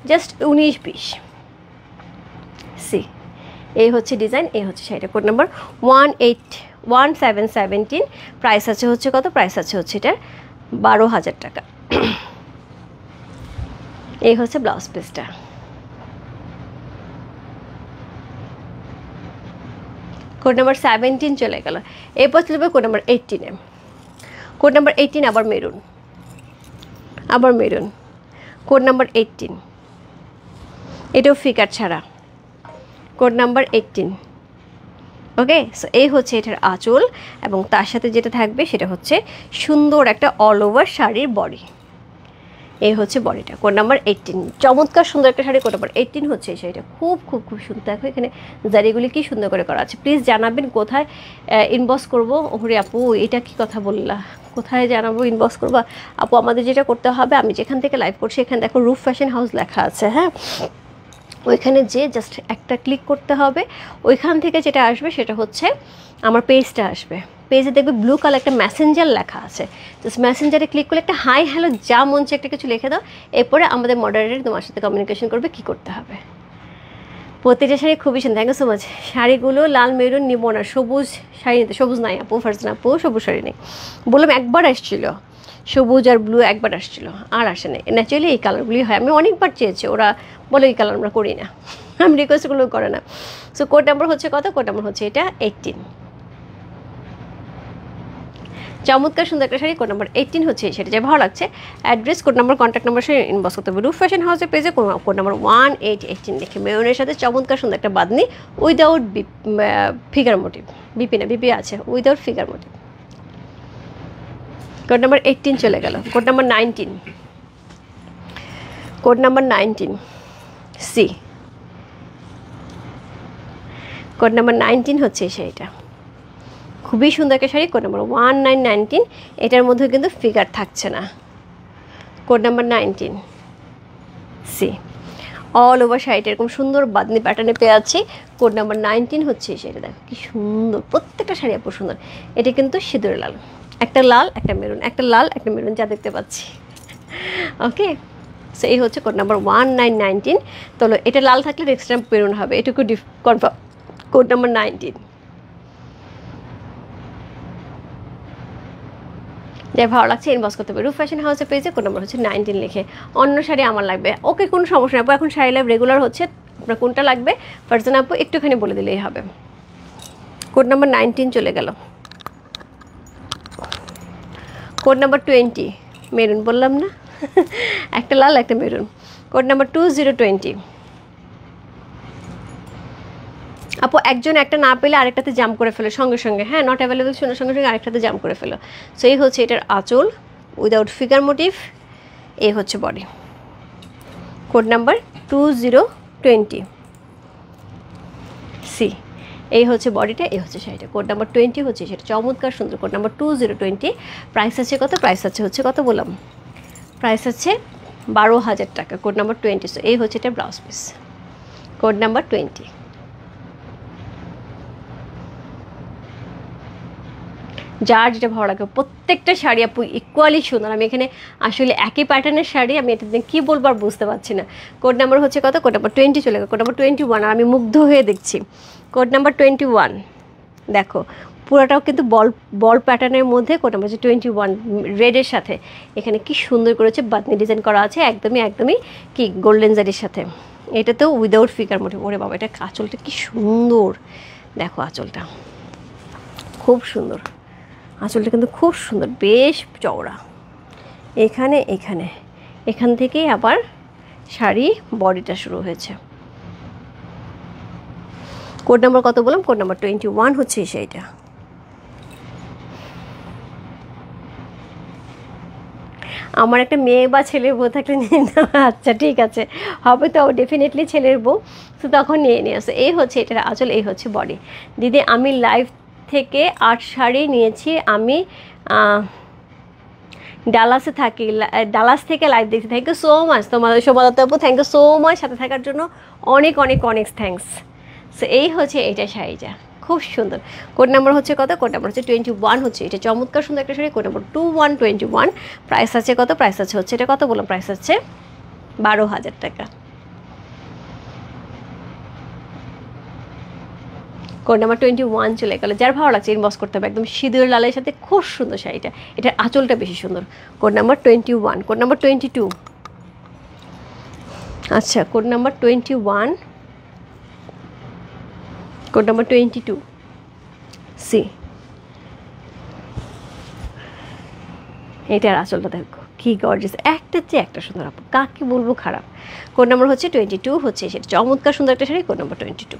A: জাস্ট 19-20। সি এই হচ্ছে ডিজাইন, এই হচ্ছে শাড়িটা, কোড নম্বর 1717। প্রাইস আছে হচ্ছে কত, প্রাইস আছে হচ্ছে এটার 12,000 টাকা। এই হচ্ছে ব্লাউজ পিসটা। কোড নাম্বার 17 চলে গেল। এরপর চলবে কোড নাম্বার 18-এ। কোড নাম্বার 18 আবার মেরুন, আবার মেরুন, কোড নাম্বার 18। এটাও ফিকার ছাড়া, কোড নাম্বার 18। ওকে, সো এই হচ্ছে এটার আঁচল এবং তার সাথে যেটা থাকবে সেটা হচ্ছে সুন্দর একটা অল ওভার শাড়ির বডি। এই হচ্ছে বডিটা, কোড নাম্বার 18। চমৎকার সুন্দর একটা শাড়ি, কোড নাম্বার 18 হচ্ছে এই শাড়িটা, খুব খুব খুব সুন্দর। দেখো এখানে জারিগুলি কি সুন্দর করে করা আছে। প্লিজ জানাবেন কোথায় ইনবক্স করবো। ওরে আপু এটা কি কথা বললা, কোথায় জানাবো, ইনবক্স করবো আপু। আমাদের যেটা করতে হবে, আমি যেখান থেকে লাইভ করছি এখানে দেখো রূপ ফ্যাশন হাউস লেখা আছে, হ্যাঁ, ওইখানে যে জাস্ট একটা ক্লিক করতে হবে। ওইখান থেকে যেটা আসবে সেটা হচ্ছে আমার পেজটা আসবে। পেজে দেখবে ব্লু কালার একটা মেসেঞ্জার লেখা আছে, জাস্ট মেসেঞ্জারে ক্লিক করলে একটা হাই হ্যালো যা মন চায় একটা কিছু লিখে দাও। এরপরে আমাদের মডারেটর তোমার সাথে কমিউনিকেশন করবে কী করতে হবে। প্রতিটা শাড়ি খুবই সুন্দর, থ্যাংক ইউ সো মাচ। শাড়িগুলো লাল মেরুন নিব না, সবুজ শাড়ি নিতে। সবুজ নাই আপু, ফারজানা আপু সবুজ শাড়ি নেই। বললাম একবার আসছিল সবুজ আর ব্লু, একবার আসছিল আর আসে না। ন্যাচারালি এই কালারগুলি হয়, আমি অনেকবার চেয়েছি, ওরা বলে এই কালার আমরা করি না, আমি রিকোয়েস্টগুলো করে না। সো কোড নাম্বার হচ্ছে কত, কোড নাম্বার হচ্ছে এটা 18। চমৎকার সুন্দর একটা শাড়ি, কোড নাম্বার 18 হচ্ছে সেটা। যে ভালো লাগছে address, code number, contact number সে ইনবক্স করতে হবে রূপ ফ্যাশন হাউসের পেজে, কোড নাম্বার 1818 দেখে। মেরুনের সাথে চমৎকার সুন্দর একটা বাঁধনি উইদাউট ফিগার মোটিভ, বিপি না বিপি আছে, without figure motif. Code number 18 চলে গেল। Code number 19, code number 19 see, code number 19 হচ্ছে সেইটা। খুবই সুন্দর একটা শাড়ি, কোড নাম্বার 1919। এটার মধ্যে কিন্তু ফিগার থাকছে না। Code number 19 see, all over শাড়িটা এরকম সুন্দর বাদনি প্যাটার্নে পেয়ে আছি। কোড নাম্বার 19 হচ্ছে সেটা। দেখো কি সুন্দর, প্রত্যেকটা শাড়ি আপু সুন্দর। এটা কিন্তু সিঁদুর লাল, একটা লাল একটা মেরুন, একটা লাল একটা মেরুন যা দেখতে পাচ্ছি। ওকে, সো এই হচ্ছে কোড নাম্বার 1919। তো এটা লাল থাকলে নেক্সট টাইম মেরুন হবে, এটুকু কনফার্ম। Code number 19। যাই ভালো লাগছে ইনবক্স করতে হবে রূপ ফ্যাশন হাউসের পেজে, কোড নাম্বার হচ্ছে 19 লিখে। অন্য শাড়ি আমার লাগবে, ওকে কোনো সমস্যা নেই আপু, এখন শাড়ি লাইভ রেগুলার হচ্ছে, আপনার কোনটা লাগবে ফারজানা আপু একটুখানি বলে দিলেই হবে। কোড নাম্বার 19 চলে গেল। কোড নাম্বার 20 মেরুন, বললাম না একটা লাল একটা মেরুন। কোড নাম্বার 2020 আপু একজন একটা না পেলে আরেকটাতে জাম্প করে ফেলো সঙ্গে সঙ্গে, হ্যাঁ নট অ্যাভেলেবল শোনার সঙ্গে সঙ্গে আরেকটাতে জাম্প করে ফেলো। সো এই হচ্ছে এটার আঁচল উইদাউট ফিগার মোটিভ, এই হচ্ছে বডি। কোড নাম্বার 2020 সি, এই হচ্ছে বডিটা, এই হচ্ছে শাড়িটা। কোড নাম্বার 20 হচ্ছে সেটা, চমৎকার সুন্দর। কোড নাম্বার 2020, প্রাইস আছে কত? প্রাইস আছে হচ্ছে কত বললাম, প্রাইস আছে 12,000 টাকা। Code number 20। সো এই হচ্ছে এটা ব্লাউজ পিস। Code number 20। যার যেটা ভালো লাগে, প্রত্যেকটা শাড়ি আপু ইকুয়ালি সুন্দর। আমি এখানে আসলে একই প্যাটার্নের শাড়ি, আমি এটা কী বলবো আর বুঝতে পারছি না। কোড নাম্বার হচ্ছে কত? কোড নাম্বার 20 চলে গেল। কোড নাম্বার 21, আর আমি মুগ্ধ হয়ে দেখছি। কোড নাম্বার 21, দেখো পুরোটাও কিন্তু বল প্যাটার্নের মধ্যে। কোড নাম্বার হচ্ছে 21 রেডের সাথে, এখানে কি সুন্দর করেছে বাতনি ডিজাইন করা আছে, একদমই কি গোল্ডেন জারির সাথে। এটা তো উইদাউট ফিগার মোটিভ। ওরে বাবা, এটা আঁচলটা কি সুন্দর, দেখো আঁচলটা খুব সুন্দর, আঁচলটা কিন্তু খুব সুন্দর, বেশ চওড়া। এখান থেকেই আবার শাড়ি বডিটা শুরু হয়েছে। কোড নাম্বার কত বললাম? কোড নাম্বার 21 হচ্ছে এই শাড়িটা। আমার একটা মেয়ে বা ছেলের বউ থাকলে নিয়ে নাও। আচ্ছা ঠিক আছে, হবে তো ডেফিনেটলি ছেলের বউ, তো তখন নিয়ে আসো। এই হচ্ছে এটার আঁচল, এই হচ্ছে বডি। দিদি আমি লাইভ থেকে 8 শাড়ি নিয়েছি, আমি ডালাসে থাকি, ডালাস থেকে লাইভ দেখছি। থ্যাংক ইউ সো মাচ তোমাদের শোভাদত্ত আপু, থ্যাংক ইউ সো মাচ সাথে থাকার জন্য, অনেক থ্যাঙ্কস। সো এই হচ্ছে এইটা শাড়িটা, খুব সুন্দর। কোড নাম্বার হচ্ছে কত? কোড নাম্বার হচ্ছে 21 হচ্ছে এটা, চমৎকার সুন্দর একটা শাড়ি। কোড নাম্বার 2121, প্রাইস আছে কত? প্রাইস আছে হচ্ছে এটা কত বললাম, প্রাইস আছে 12,000 টাকা। কোড নাম্বার 21 চলে গেল। যার ভালো লাগছে ইনবক্স করতে হবে, একদম সিঁদুর লালের সাথে খুব সুন্দর শাড়িটা, এটার আঁচলটা বেশি সুন্দর। Code number 21। কোড নাম্বার 22, আচ্ছা code number 21, code number 22 see, এটার আঁচলটা দেখো কি গর্জিয়াস, একটার চেয়ে একটা সুন্দর আপু, কাকে বলবো খারাপ। কোড নাম্বার হচ্ছে 22 হচ্ছে সেটা, চমৎকার সুন্দর একটা শাড়ি। কোড নাম্বার 22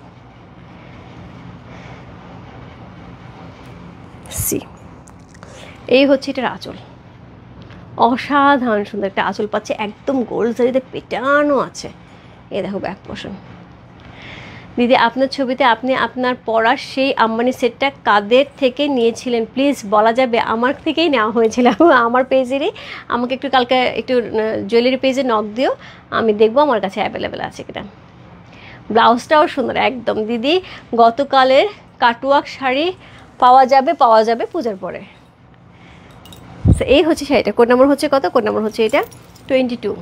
A: সি, এই হচ্ছে এটার আঁচল, অসাধারণ সুন্দর একটা আঁচল পাচ্ছে, একদম গোল্ড জারিতে পেটানো আছে। এই দেখো ব্যাক পোর্শন। দিদি আপনার ছবিতে আপনি আপনার পরার সেই আম্বানি সেটটা কাদের থেকে নিয়েছিলেন প্লিজ বলা যাবে? আমার থেকেই নেওয়া হয়েছিল, আমার পেজেরই। আমাকে একটু কালকে একটু জুয়েলারি পেজে নক দিও, আমি দেখবো আমার কাছে অ্যাভেলেবেল আছে কিনা। ব্লাউজটাও সুন্দর একদম। দিদি গতকালের কাটওয়ার্ক শাড়ি পাওয়া যাবে পূজার পরে। এই হচ্ছে শাড়িটা। কোড নাম্বার হচ্ছে কত? কোড নাম্বার হচ্ছে এটা 22।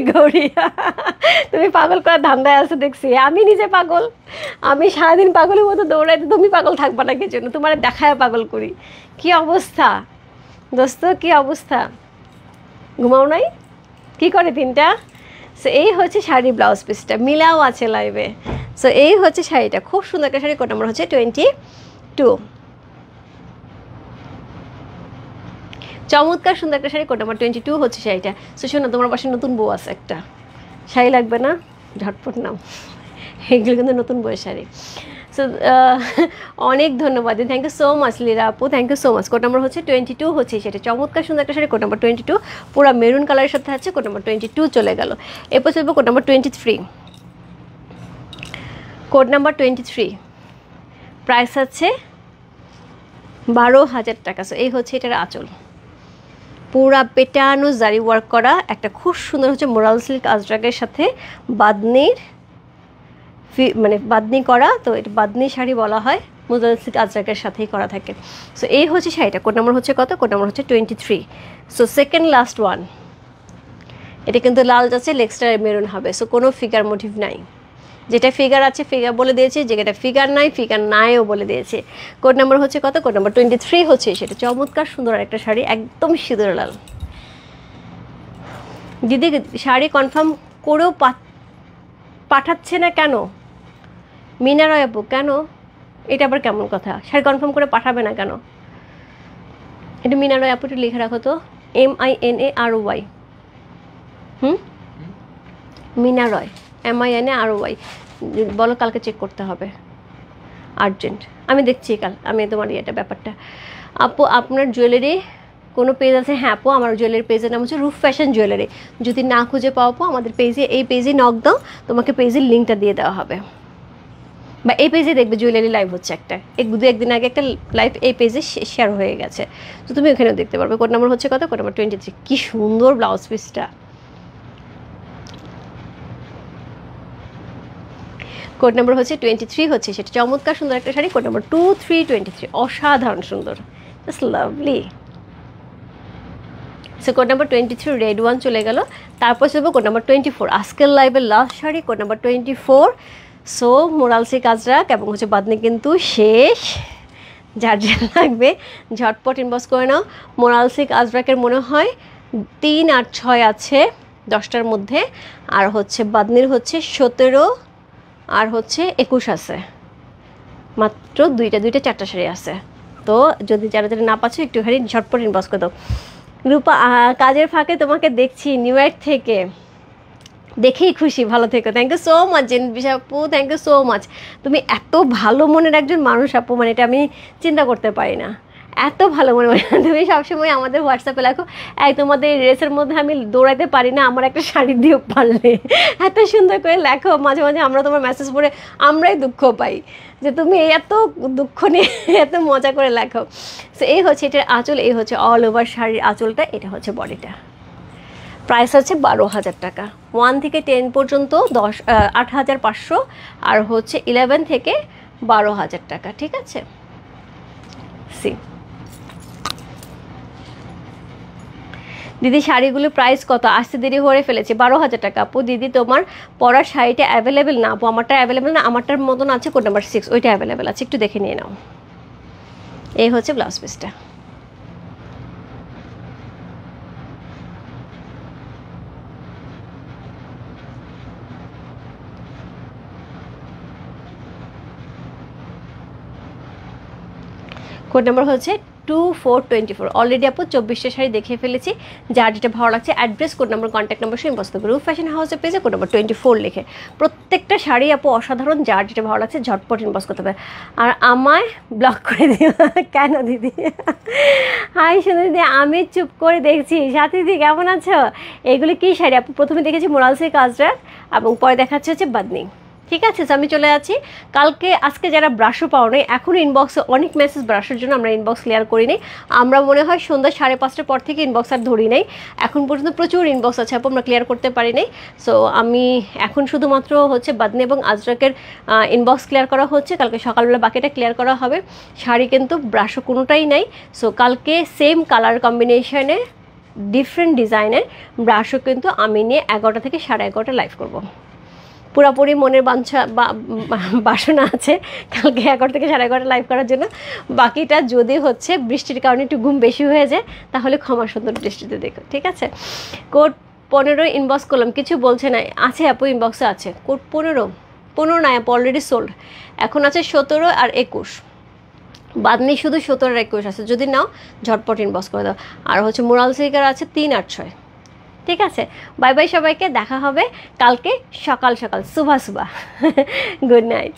A: গৌরী তুমি পাগল করার ধান্দায় আছো দেখছি, আমি নিজে পাগল, আমি সারাদিন পাগলের মতো দৌড়াই, তুমি পাগল থাকবা না, কি জন্য তোমার দেখায় পাগল করি। কি অবস্থা দোস্ত, কি অবস্থা, ঘুমাও নাই? কি করে তিনটা? সো এই হচ্ছে শাড়ি ব্লাউজ পিসটা, মিলাও আছে লাইভে। সো এই হচ্ছে শাড়িটা, খুব সুন্দর একটা শাড়ি। কোড নাম্বার হচ্ছে 22, চমৎকার সুন্দর একটা শাড়ি। কোড নাম্বার 22 হচ্ছে শাড়িটা। সো শোনো, তোমার পাশে নতুন বউ আছে, একটা শাড়ি লাগবে না? ঝটপট নাও, এগুলো কিন্তু নতুন বউয়ের শাড়ি। সো অনেক ধন্যবাদ, thank you so much Leera আপু, thank you so much. Code number হচ্ছে 22 হচ্ছে সেটা, চমৎকার সুন্দর একটা শাড়ি। কোড নাম্বার 22 পুরো মেরুন কালারের সাথে আছে। কোড নাম্বার 22 চলে গেল। এরপর চলবো code number 23। Code number 23, price আছে 12,000 টাকা। সো এই হচ্ছে এটার আঁচল, পুরা পেটানো জারি ওয়ার্ক করা, একটা খুব সুন্দর হচ্ছে মোরাল সিল্ক আজরাকের সাথে বাদনির মানে বাদনি করা, তো এটা বাদনি শাড়ি বলা হয়, মোরাল সিল্ক আজরাকের সাথেই করা থাকে। সো এই হচ্ছে শাড়িটা। কোড নাম্বার হচ্ছে কত? কোড নাম্বার হচ্ছে 23। সো সেকেন্ড লাস্ট ওয়ান, এটা কিন্তু লাল যাচ্ছে, লেক্সটার মেরুন হবে। সো কোনো ফিগার মোটিভ নাই, যেটা ফিগার আছে ফিগার বলে দিয়েছে, যেটা ফিগার নাই ফিগার নাইও বলে দিয়েছে। কোড নাম্বার হচ্ছে কত? কোড নাম্বার 23 হচ্ছে সেটা, চমৎকার সুন্দর একটা শাড়ি, একদম সিঁদুর লাল। দিদি শাড়ি কনফার্ম করেও পাঠাচ্ছে না কেন? মিনা রয় আপু, কেন? এটা আবার কেমন কথা? শাড়ি কনফার্ম করে পাঠাবে না কেন? এটা মিনা রয় আপু একটু লিখে রাখো তো, MINAROY। মিনা রয়, MINAROY, বলো কালকে চেক করতে হবে, আর্জেন্ট। আমি দেখছি কাল, আমি তোমার এটা ব্যাপারটা। আপু আপনার জুয়েলারি কোনো পেজ আছে? হ্যাঁ আপু, আমার জুয়েলারি পেজের নাম হচ্ছে রূপ ফ্যাশন জুয়েলারি। যদি না খুঁজে পাও আপু, আমাদের পেজে, এই পেজে নক দাও, তোমাকে পেজের লিঙ্কটা দিয়ে দেওয়া হবে, বা এই পেজে দেখবে জুয়েলারি লাইভ হচ্ছে একটা, একদিন আগে একটা লাইভ এই পেজে শেয়ার হয়ে গেছে, তো তুমি ওখানেও দেখতে পারবে। কোড নাম্বার হচ্ছে কত? Code number 23। কি সুন্দর ব্লাউজ পিসটা। কোড নাম্বার হচ্ছে 23 হচ্ছে, সেটা চমৎকার সুন্দর একটা শাড়ি। কোড নাম্বার 2323, অসাধারণ সুন্দর, just lovely. So code number 23 red one চলে গেল। তারপর চলবো কোড নাম্বার 24, আজকের লাইভের last sari, code number 24। So মোরালসি কাজরাক এবং হচ্ছে বাদনি কিন্তু শেষ, যার যার লাগবে ঝটপট ইনবক্স করে নাও। মোরালসি কাজরাকের মনে হয় 3 আর 6 আছে 10টার মধ্যে, আর হচ্ছে বাদনির হচ্ছে 17 আর হচ্ছে 21 আছে, মাত্র দুইটা 4টা শাড়ি আছে। তো যদি যারা না পাচ্ছ একটুখানি ঝটপট ইনবক্স করে দাও। রূপা কাজের ফাঁকে তোমাকে দেখছি নিউ ইয়র্ক থেকে, দেখেই খুশি, ভালো থেকো। থ্যাংক ইউ সো মাচ জেনবিশা আপু, থ্যাংক ইউ সো মাচ। তুমি এত ভালো মনের একজন মানুষ আপু, মানে এটা আমি চিন্তা করতে পারি না, এত ভালো মনে হয়। তুমি সবসময় আমাদের হোয়াটসঅ্যাপে লেখো, তোমাদের এই রেসের মধ্যে আমি দৌড়াইতে পারি না, আমার একটা শাড়ি দিয়েও পারলে, এত সুন্দর করে লেখো। মাঝে মাঝে আমরা তোমার মেসেজ পড়ে আমরাই দুঃখ পাই যে তুমি এত দুঃখ নিয়ে এত মজা করে লেখো। সো এই হচ্ছে এটার আঁচল, এই হচ্ছে অল ওভার শাড়ির আঁচলটা, এটা হচ্ছে বডিটা। প্রাইস হচ্ছে 12,000 টাকা। 1 থেকে 10 পর্যন্ত 8,500, আর হচ্ছে 11 থেকে 12,000 টাকা, ঠিক আছে। সি দিদি শাড়িগুলো প্রাইস কত? আসতে দেরি হয়ে ফেলেছে, 12,000 টাকা। আপু দিদি তোমার পরার শাড়িটা অ্যাভেলেবেল না আপু, আমারটা অ্যাভেলেবেল না, আমারটার মতন আছে কোড নাম্বার 6, ওইটা অ্যাভেলেবেল আছে, একটু দেখে নিয়ে নাও। এই হচ্ছে ব্লাউজ পিসটা। কোড নাম্বার হচ্ছে 2424। অলরেডি আপু 24টা শাড়ি দেখে ফেলেছি, যার যেটা ভালো লাগছে address, code number, contact number সব ইনবক্স করবে। রূপ ফ্যাশন হাউসের পেজে কোড নাম্বার 24 লিখে। প্রত্যেকটা শাড়ি আপু অসাধারণ, যার যেটা ভালো লাগছে ঝটপট ইনবক্স করতে হবে। আর আমায় ব্লক করে দিও। কেন দিদি? হাই সুন্দর দিদি, আমি চুপ করে দেখছি। সাথী দিদি কেমন আছো? এগুলি কী শাড়ি আপু? প্রথমে দেখেছি মোরালসি কাজরা, এবং পরে দেখাচ্ছে হচ্ছে বাদনি, ঠিক আছে। আমি চলে যাচ্ছি। আজকে যারা ব্রাশও পাও নাই, এখনও ইনবক্সে অনেক মেসেজ ব্রাশের জন্য আমরা ইনবক্স ক্লিয়ার করিনি। আমরা মনে হয় সন্ধ্যা 5:30টার পর থেকে ইনবক্স আর ধরি নাই, এখন পর্যন্ত প্রচুর ইনবক্স আছে আপু, আমরা ক্লিয়ার করতে পারি নাই। সো আমি এখন শুধুমাত্র হচ্ছে বাদনি এবং আজরাকের ইনবক্স ক্লিয়ার করা হচ্ছে, কালকে সকালবেলা বাকিটা ক্লিয়ার করা হবে। শাড়ি কিন্তু ব্রাশও কোনোটাই নাই। সো কালকে সেম কালার কম্বিনেশনে ডিফারেন্ট ডিজাইনের ব্রাশও কিন্তু আমি নিয়ে 11টা থেকে 11:30 লাইভ করব। পুরোপুরি মনের বাসনা আছে কালকে 11 থেকে 11:30 লাইভ করার জন্য। বাকিটা যদি হচ্ছে বৃষ্টির কারণে একটু ঘুম বেশি হয়ে যায়, তাহলে ক্ষমা সুন্দর দৃষ্টিতে দেখো, ঠিক আছে। কোড 15 ইনবক্স করলাম, কিছু বলছে না। আছে আপু, ইনবক্সে আছে কোড 15 না আপু, অলরেডি সোল্ড। এখন আছে 17 আর 21, বাদনি শুধু 17 আর 21 আছে। যদি নাও ঝটপট ইনবক্স করে দাও। আর হচ্ছে মোরাল সিকার আছে 3 আর 6, ঠিক আছে। বাই বাই সবাইকে, দেখা হবে কালকে সকাল সকাল, সুভা সুভা। Good night.